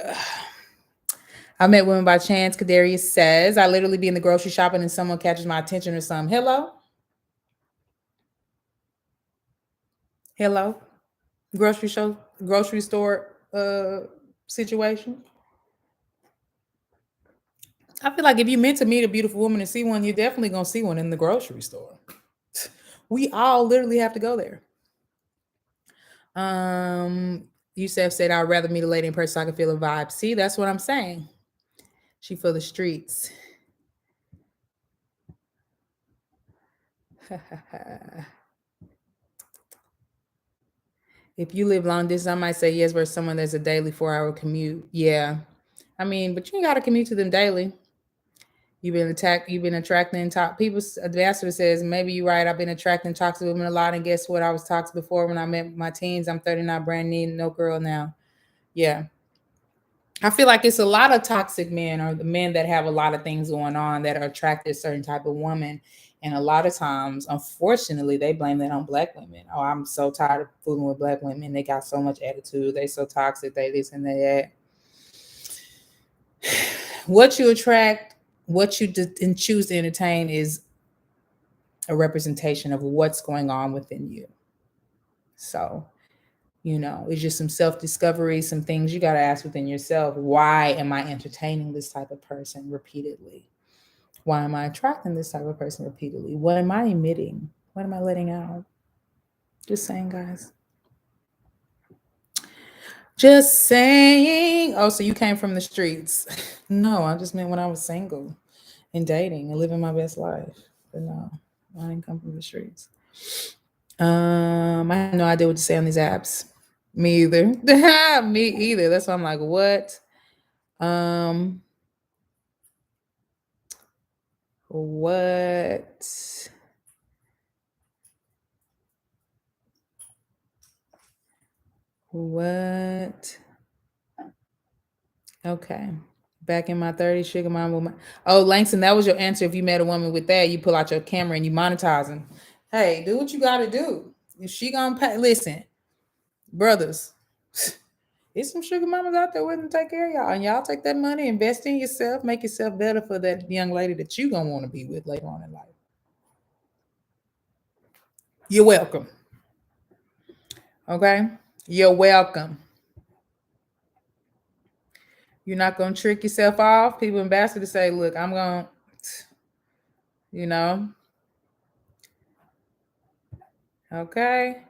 Speaker 1: I met women by chance. Kadarius says, I literally be in the grocery shopping and someone catches my attention or something. Hello? Hello? Grocery store situation. I feel like if you meant to meet a beautiful woman and see one, you're definitely gonna see one in the grocery store. We all literally have to go there. Yusef said, I'd rather meet a lady in person so I can feel a vibe. See, that's what I'm saying. She for the streets. If you live long distance, I might say yes, versus someone that's a daily 4 hour commute. Yeah. I mean, but you ain't gotta commute to them daily. You've been attracting top people. The ambassador says, maybe you're right. I've been attracting toxic women a lot. And guess what? I was toxic before when I met my teens. I'm 39, brand new, no girl now. Yeah. I feel like it's a lot of toxic men or the men that have a lot of things going on that are attracted to a certain type of woman. And a lot of times, unfortunately, they blame that on black women. Oh, I'm so tired of fooling with black women. They got so much attitude. They so toxic. They this and that. What you attract, what you and choose to entertain is a representation of what's going on within you. So, it's just some self discovery, some things you got to ask within yourself. Why am I entertaining this type of person repeatedly? Why am I attracting this type of person repeatedly? What am I emitting? What am I letting out? Just saying, guys. Just saying. Oh, so you came from the streets. No, I just meant when I was single and dating and living my best life. But no, I didn't come from the streets. I have no idea what to say on these apps. Me either. Me either. That's why I'm like, what? Um, what? What? Okay. Back in my 30s, sugar mom woman. Oh, Langston, that was your answer. If you met a woman with that, you pull out your camera and you monetize them. Hey, do what you gotta do. If she gonna pay, listen, brothers. There's some sugar mamas out there willing to take care of y'all, and y'all take that money, invest in yourself, make yourself better for that young lady that you gonna want to be with later on in life. You're welcome. Okay, you're welcome. You're not gonna trick yourself off. People ambassador say, "Look, I'm gonna," you know. Okay.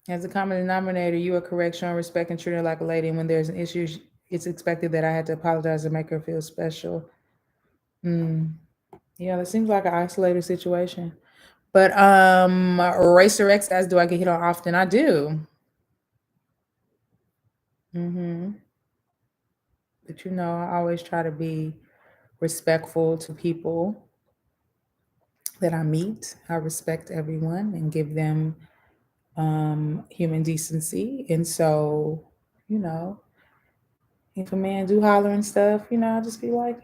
Speaker 1: As a common denominator, you are correct, showing respect and treating her like a lady. And when there's an issue, it's expected that I had to apologize and make her feel special. Mm. Yeah, that seems like an isolated situation. But Racer X says, do I get hit on often? I do. But I always try to be respectful to people that I meet. I respect everyone and give them human decency. And so, you know, if a man do holler and stuff, I just be like,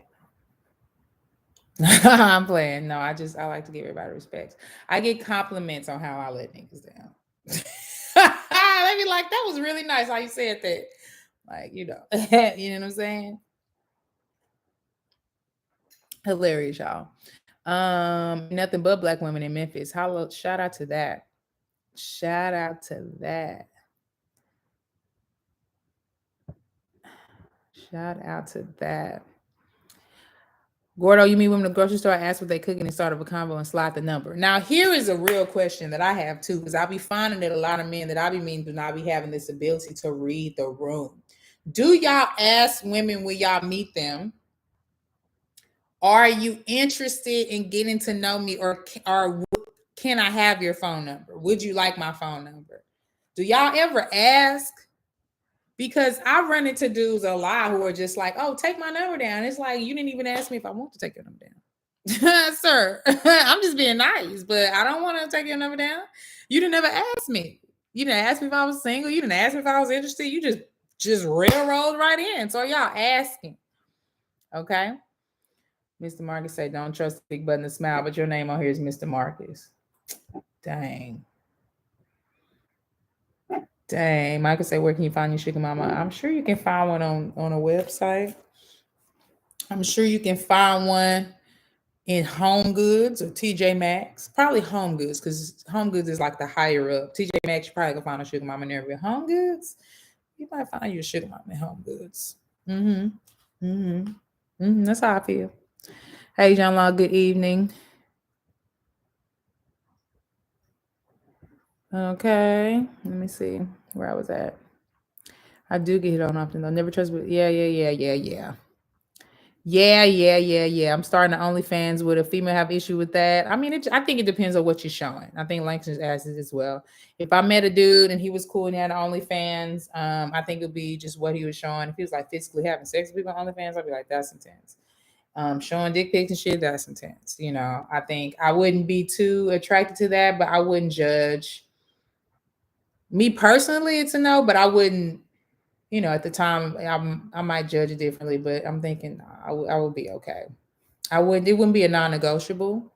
Speaker 1: I'm playing. No, I like to give everybody respect. I get compliments on how I let niggas down. they be like, that was really nice how you said that. Like, you know, you know what I'm saying? Hilarious, y'all. Nothing but black women in Memphis. Hello, shout out to that. Shout out to that. Shout out to that. Gordo, you meet women in the grocery store, ask what they cooking and start up a convo and slide the number. Now, here is a real question that I have too, because I'll be finding that a lot of men that I be meeting do not be having this ability to read the room. Do y'all ask women when y'all meet them, are you interested in getting to know me, or can I have your phone number? Would you like my phone number? Do y'all ever ask? Because I run into dudes a lot who are just like, oh, take my number down. It's like, you didn't even ask me if I want to take your number down. Sir, I'm just being nice, but I don't want to take your number down. You didn't ever ask me. You didn't ask me if I was single. You didn't ask me if I was interested. You just railroad right in. So y'all asking. Okay. Mr. Marcus say, don't trust the big button to smile, but your name on here is Mr. Marcus. Dang. Dang. Michael say, where can you find your sugar mama? I'm sure you can find one on a website. I'm sure you can find one in Home Goods or TJ Maxx. Probably Home Goods, because Home Goods is like the higher up. TJ Maxx, you probably can find a sugar mama in there. But Home Goods, you might find your sugar mama in Home Goods. That's how I feel. Hey, John Law, good evening. Okay, let me see where I was at. I do get hit on often though. Never trust, but yeah. I'm starting to OnlyFans. Would a female have issue with that? I mean, I think it depends on what you're showing. I think Langston's asked it as well. If I met a dude and he was cool and he had OnlyFans, I think it'd be just what he was showing. If he was like physically having sex with people on OnlyFans, I'd be like, that's intense. Showing dick pics and shit, that's intense. You know, I think I wouldn't be too attracted to that, but I wouldn't judge. Me personally, it's a no, but I wouldn't. You know, at the time, I might judge it differently, but I'm thinking I would be okay. It wouldn't be a non-negotiable.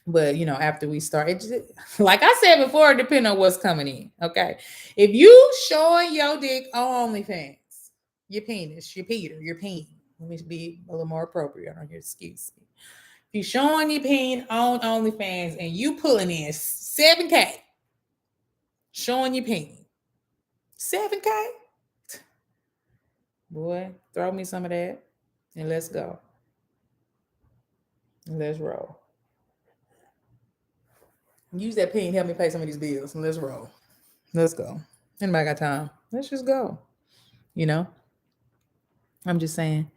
Speaker 1: But you know, after we start, like I said before, depending on what's coming in. Okay, if you showing your dick on OnlyFans, your penis, your Peter, your peen. Let me be a little more appropriate on your excuse me. If you showing your peen on OnlyFans and you pulling in 7K, showing your peen, 7K. Boy, throw me some of that and let's go. Let's roll. Use that pen, help me pay some of these bills, and let's roll. Let's go. Anybody got time? Let's just go. You know, I'm just saying.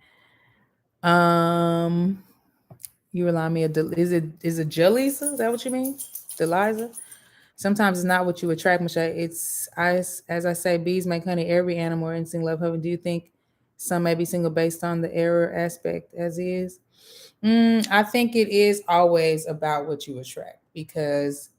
Speaker 1: You remind me of is it Jalisa? Is that what you mean, Deliza? Sometimes it's not what you attract, Michelle. It's as I say, bees make honey. Every animal or instinct love heaven. Do you think some may be single based on the error aspect as is? I think it is always about what you attract, because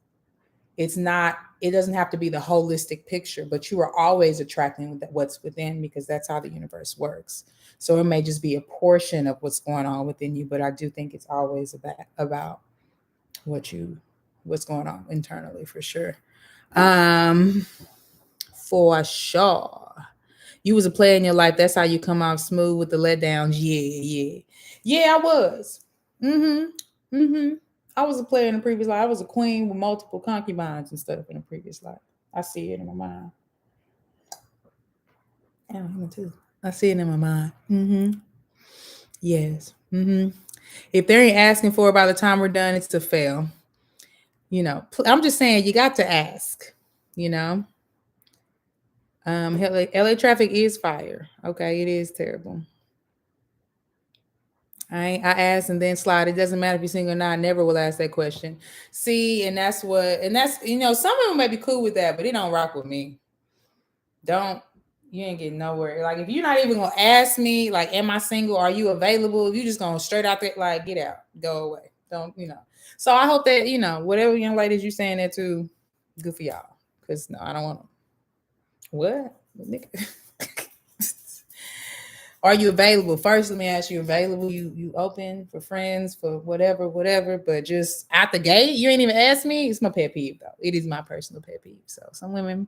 Speaker 1: it doesn't have to be the holistic picture, but you are always attracting what's within, because that's how the universe works. So it may just be a portion of what's going on within you, but I do think it's always about what's going on internally, for sure. For sure. You was a player in your life. That's how you come off smooth with the letdowns. Yeah, I was. I was a player in the previous life. I was a queen with multiple concubines and stuff in the previous life. I see it in my mind. Yeah, me too. I see it in my mind. Yes. If they ain't asking for it by the time we're done, it's a fail. You know, I'm just saying you got to ask. You know. LA traffic is fire. Okay, it is terrible. I ask and then slide. It doesn't matter if you're single or not. I never will ask that question. See, and that's some of them may be cool with that, but it don't rock with me. You ain't getting nowhere. Like, if you're not even gonna ask me, like, am I single? Are you available? If you just gonna straight out there, like, get out, go away. Don't. So I hope that, whatever young ladies you saying that to, good for y'all. Because no, I don't want them. What? Are you available? First, let me ask you, available? You open for friends, for whatever, but just out the gate, you ain't even ask me. It's my pet peeve, though. It is my personal pet peeve. So some women,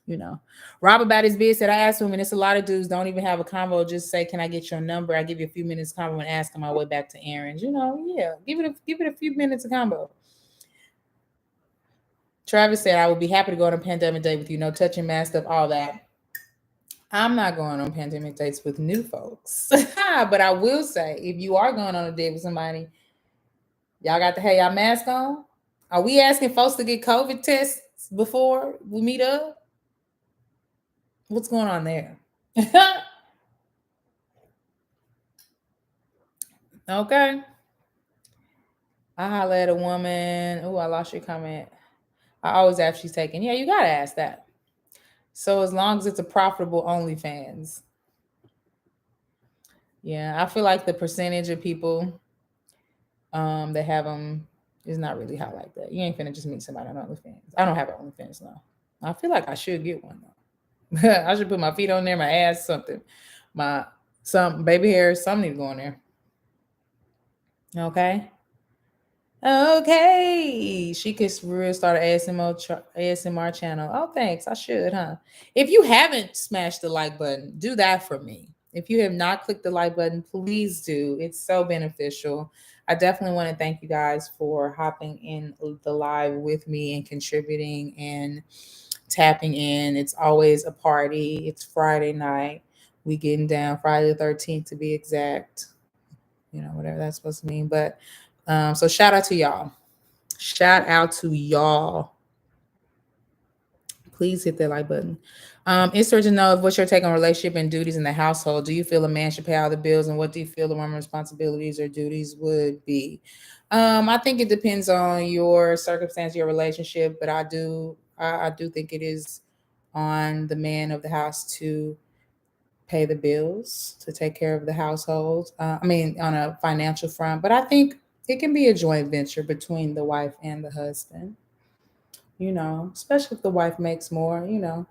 Speaker 1: you know. Rob about his biz said I asked him, and it's a lot of dudes don't even have a combo. Just say, "Can I get your number?" I give you a few minutes combo and ask him my way back to Aaron's. You know, yeah, give it a few minutes of combo. Travis said, "I would be happy to go on a pandemic date with you. No touching, mad stuff, all that." I'm not going on pandemic dates with new folks, but I will say, if you are going on a date with somebody, y'all got to have y'all mask on. Are we asking folks to get COVID tests before we meet up? What's going on there? Okay. I holla at a woman. Oh, I lost your comment. I always ask if she's taken. Yeah, you gotta ask that. So as long as it's a profitable OnlyFans, yeah, I feel like the percentage of people that have them is not really high like that. You ain't finna just meet somebody on OnlyFans. I don't have an OnlyFans now. I feel like I should get one though. I should put my feet on there, my ass, something, my some baby hair, something need to go on there. Okay. Okay, she could real start an ASMR channel. Oh, thanks. I should, huh? If you haven't smashed the like button, do that for me. If you have not clicked the like button, please do. It's so beneficial. I definitely want to thank you guys for hopping in the live with me and contributing and tapping in. It's always a party. It's Friday night. We getting down Friday the 13th to be exact. You know, whatever that's supposed to mean. But so shout out to y'all. Shout out to y'all. Please hit that like button. It's urgent to know what's your take on relationship and duties in the household. Do you feel a man should pay all the bills, and what do you feel the woman's responsibilities or duties would be? I think it depends on your circumstance, your relationship, but I do think it is on the man of the house to pay the bills, to take care of the household. I mean, on a financial front, but I think it can be a joint venture between the wife and the husband, you know, especially if the wife makes more, you know,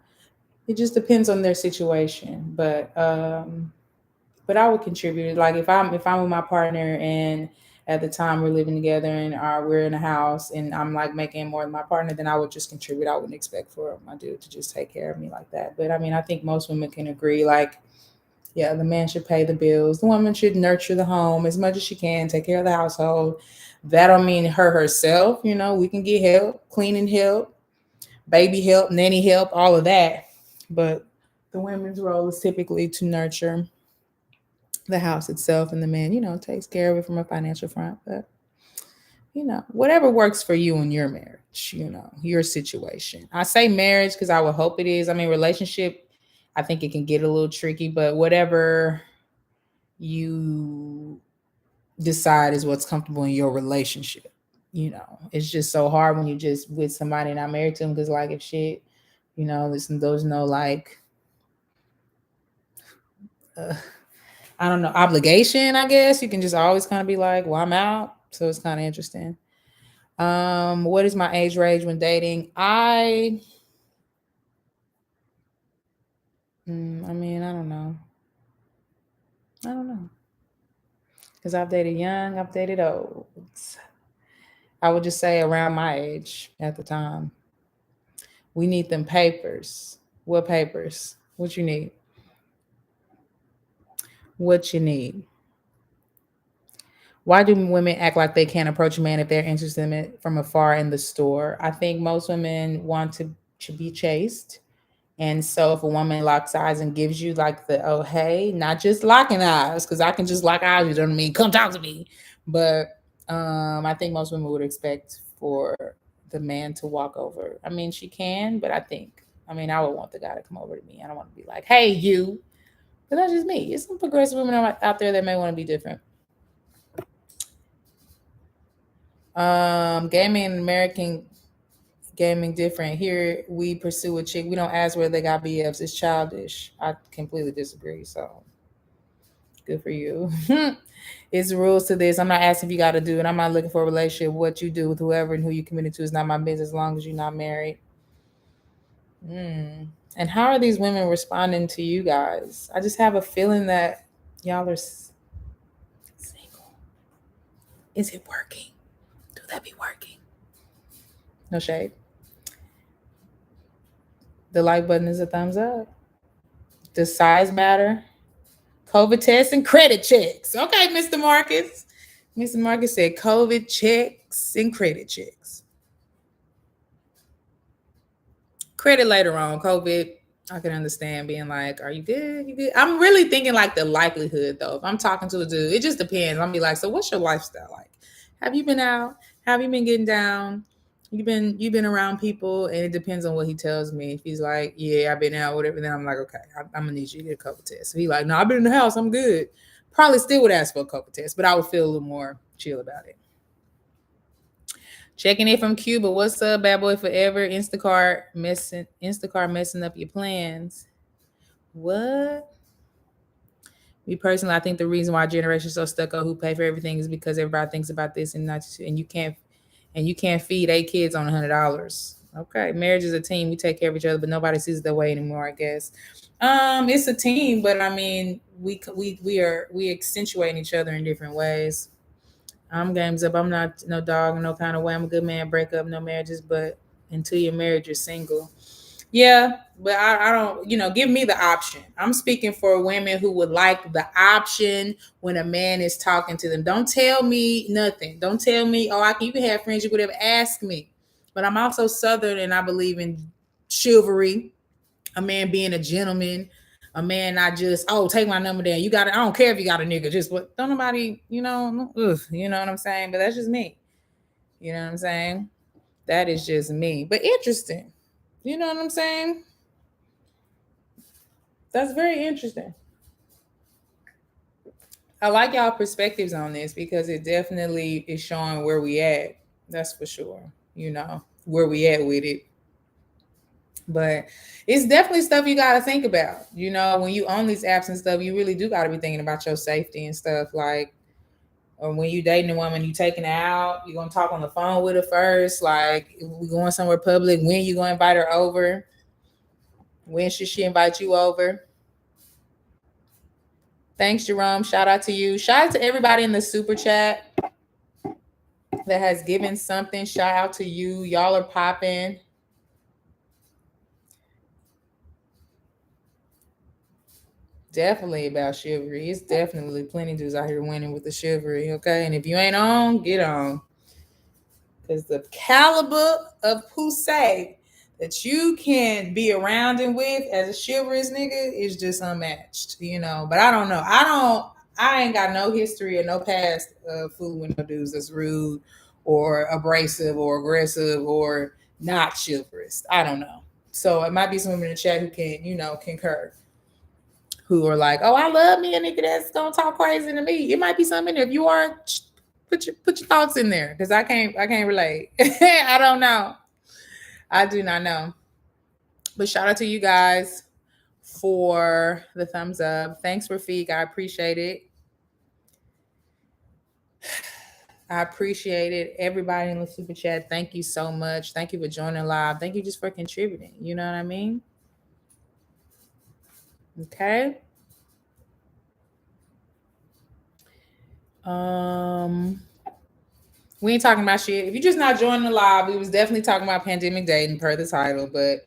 Speaker 1: it just depends on their situation. But I would contribute. Like if I'm with my partner and at the time we're living together and we're in a house and I'm like making more than my partner, then I would just contribute. I wouldn't expect for my dude to just take care of me like that. But I mean, I think most women can agree, like, yeah, the man should pay the bills. The woman should nurture the home as much as she can, take care of the household. That don't mean her herself. You know, we can get help, cleaning help, baby help, nanny help, all of that. But the women's role is typically to nurture the house itself, and the man, you know, takes care of it from a financial front. But you know, whatever works for you in your marriage, you know, your situation. I say marriage because I would hope it is. I mean, relationship, I think it can get a little tricky, but whatever you decide is what's comfortable in your relationship. You know, it's just so hard when you just with somebody and not married to them because, like, if shit, you know, listen, there's no like, uh, I don't know, obligation. I guess you can just always kind of be like, well, I'm out, so it's kind of interesting. What is my age range when dating? I mean, I don't know. I don't know because I've dated young, I've dated old. I would just say around my age at the time. We need them papers. What papers? What you need? What you need? Why do women act like they can't approach a man if they're interested in it from afar in the store? I think most women want to be chased. And so if a woman locks eyes and gives you like the oh hey, not just locking eyes, because I can just lock eyes, you know what I mean? Come talk to me. But I think most women would expect for the man to walk over. I mean, she can, but I mean, I would want the guy to come over to me. I don't want to be like, hey, you. But that's just me. It's some progressive women out there that may want to be different. Gaming and American gaming different. Here we pursue a chick. We don't ask whether they got BFs. It's childish. I completely disagree. So good for you. It's rules to this. I'm not asking if you got to do it. I'm not looking for a relationship. What you do with whoever and who you committed to is not my business as long as you're not married. Mm. And how are these women responding to you guys? I just have a feeling that y'all are single. Is it working? Do that be working? No shade. The like button is a thumbs up. Does size matter? COVID tests and credit checks. Okay, Mr. Marcus. Mr. Marcus said COVID checks and credit checks. Credit later on. COVID, I can understand being like, "Are you good? You good?" I'm really thinking like the likelihood though. If I'm talking to a dude, it just depends. I'm be like, "So what's your lifestyle like? Have you been out? Have you been getting down? You've been around people?" And it depends on what he tells me. If he's like, "Yeah, I've been out, whatever," then I'm like, "Okay, I'm gonna need you to get a COVID test." If he like, "No, I've been in the house, I'm good." Probably still would ask for a COVID test, but I would feel a little more chill about it. Checking in from Cuba. What's up, bad boy forever? Instacart messing up your plans. What? Me personally, I think the reason why generation's so stuck on who pay for everything is because everybody thinks about this and not and you can't feed 8 kids on $100. Okay, marriage is a team. We take care of each other, but nobody sees it that way anymore. I guess it's a team, but I mean, we accentuating each other in different ways. I'm games up. I'm not no dog, no kind of way. I'm a good man. Break up, no marriages, but until you're married, you're single. Yeah, but I don't, give me the option. I'm speaking for women who would like the option when a man is talking to them. Don't tell me nothing. Don't tell me, oh, you can have friends, you could have asked me. But I'm also Southern and I believe in chivalry, a man being a gentleman, a man not just, oh, take my number down. You got it. I don't care if you got a nigga, just what, don't nobody, you know what I'm saying? But that's just me. You know what I'm saying? That is just me. But interesting. You know what I'm saying? That's very interesting. I like y'all perspectives on this because it definitely is showing where we at. That's for sure. Where we at with it. But it's definitely stuff you got to think about. When you own these apps and stuff, you really do got to be thinking about your safety and stuff. Like, or when you dating a woman, you taking her out, you gonna talk on the phone with her first. Like, if we going somewhere public, when you gonna invite her over? When should she invite you over? Thanks, Jerome. Shout out to you. Shout out to everybody in the super chat that has given something. Shout out to you. Y'all are popping. Definitely about chivalry. It's definitely plenty of dudes out here winning with the chivalry, okay? And if you ain't on, get on. Because the caliber of pussy that you can be around and with as a chivalrous nigga is just unmatched. But I don't know. I ain't got no history or no past of fooling with no dudes that's rude or abrasive or aggressive or not chivalrous. I don't know. So it might be some women in the chat who can, concur, who are like, "Oh, I love me a nigga that's gonna talk crazy to me." It might be something in there. If you are, put your thoughts in there because I can't relate. I don't know. I do not know. But shout out to you guys for the thumbs up. Thanks for feed. I appreciate it. I appreciate it. Everybody in the super chat, thank you so much. Thank you for joining live. Thank you just for contributing. You know what I mean? Okay. Um, we ain't talking about shit. If you're just not joining the live, we was definitely talking about pandemic dating per the title. But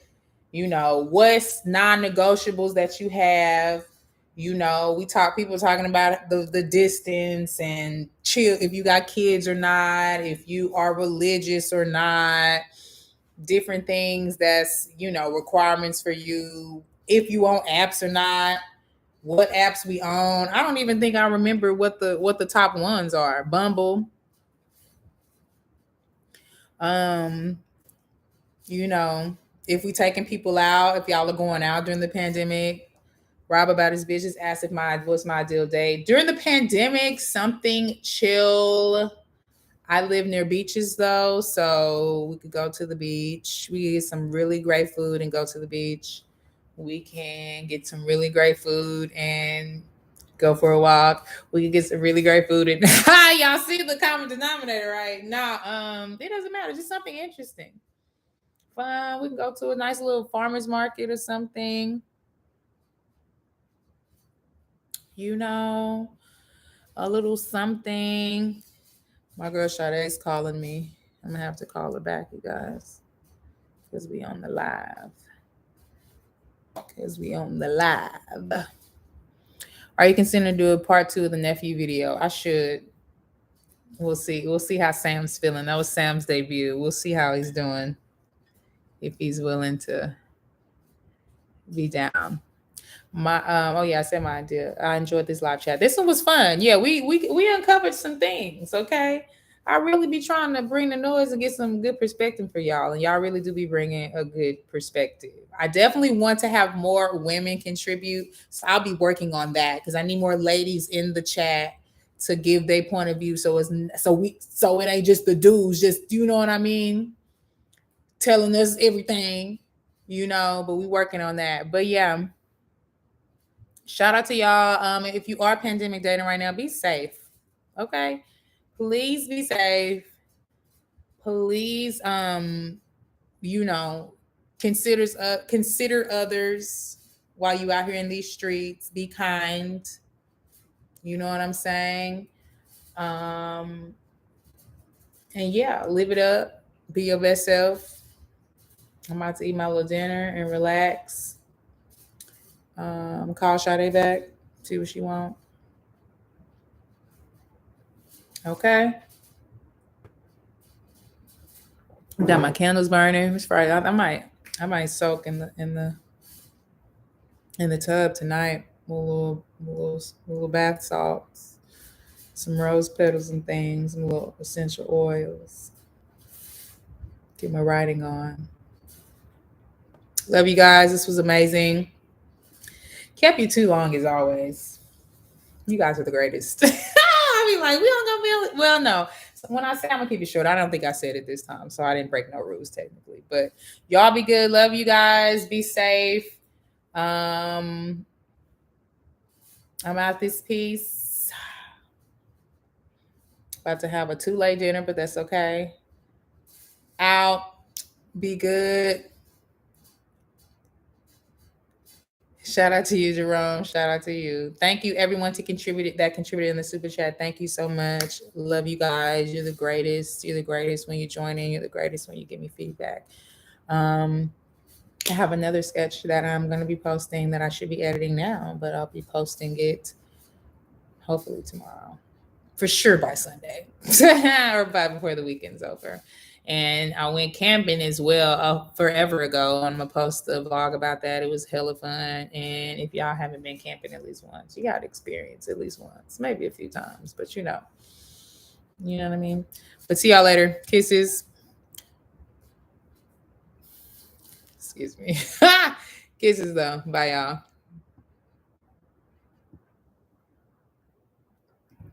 Speaker 1: what's non-negotiables that you have? People talking about the distance and chill, if you got kids or not, if you are religious or not, different things that's, requirements for you, if you own apps or not, what apps we own. I don't even think I remember what the top ones are. Bumble. Um, if we taking people out, if y'all are going out during the pandemic. Rob about his bitches asked if what's my ideal day. During the pandemic, something chill. I live near beaches though, so we could go to the beach. We could get some really great food and go to the beach. We can get some really great food and go for a walk. We could get some really great food and y'all see the common denominator, right? No, it doesn't matter. Just something interesting. Fun. We can go to a nice little farmer's market or something. A little something. My girl Sade's calling me. I'm gonna have to call her back, you guys, because we on the live. because we on the live. Are you considering to do a part 2 of the nephew video? I should. We'll see. We'll see how Sam's feeling. That was Sam's debut. We'll see how he's doing. If he's willing to be down. My oh yeah, I said my idea. I enjoyed this live chat. This one was fun. Yeah, we uncovered some things. Okay, I really be trying to bring the noise and get some good perspective for y'all, and y'all really do be bringing a good perspective. I definitely want to have more women contribute, so I'll be working on that because I need more ladies in the chat to give their point of view. So it ain't just the dudes. Just you know what I mean, telling us everything, But we working on that. But yeah. Shout out to y'all. If you are pandemic dating right now, be safe. Okay. Please be safe. Please, you know, consider others while you out here in these streets. Be kind. You know what I'm saying? Um, and yeah, live it up. Be your best self. I'm about to eat my little dinner and relax. Call Sade back. See what she want. Okay. Got my candles burning. It's Friday. I might soak in the tub tonight. Little bath salts, some rose petals and things, some little essential oils. Get my writing on. Love you guys. This was amazing. Kept you too long as always. You guys are the greatest. I mean, like we don't gonna be. Well, no. So when I say I'm gonna keep it short, I don't think I said it this time, so I didn't break no rules technically. But y'all be good. Love you guys. Be safe. I'm out this piece. About to have a too late dinner, but that's okay. Out. Be good. Shout out to you, Jerome. Shout out to you. Thank you, everyone, that contributed in the super chat. Thank you so much. Love you guys. You're the greatest. You're the greatest when you join in. You're the greatest when you give me feedback. I have another sketch that I'm going to be posting that I should be editing now, but I'll be posting it hopefully tomorrow. For sure by Sunday or by before the weekend's over. And I went camping as well forever ago. I'm gonna post a vlog about that. It was hella fun. And if y'all haven't been camping at least once, you gotta experience at least once, maybe a few times, but you know what I mean. But see y'all later. Kisses. Excuse me. Kisses though. Bye y'all.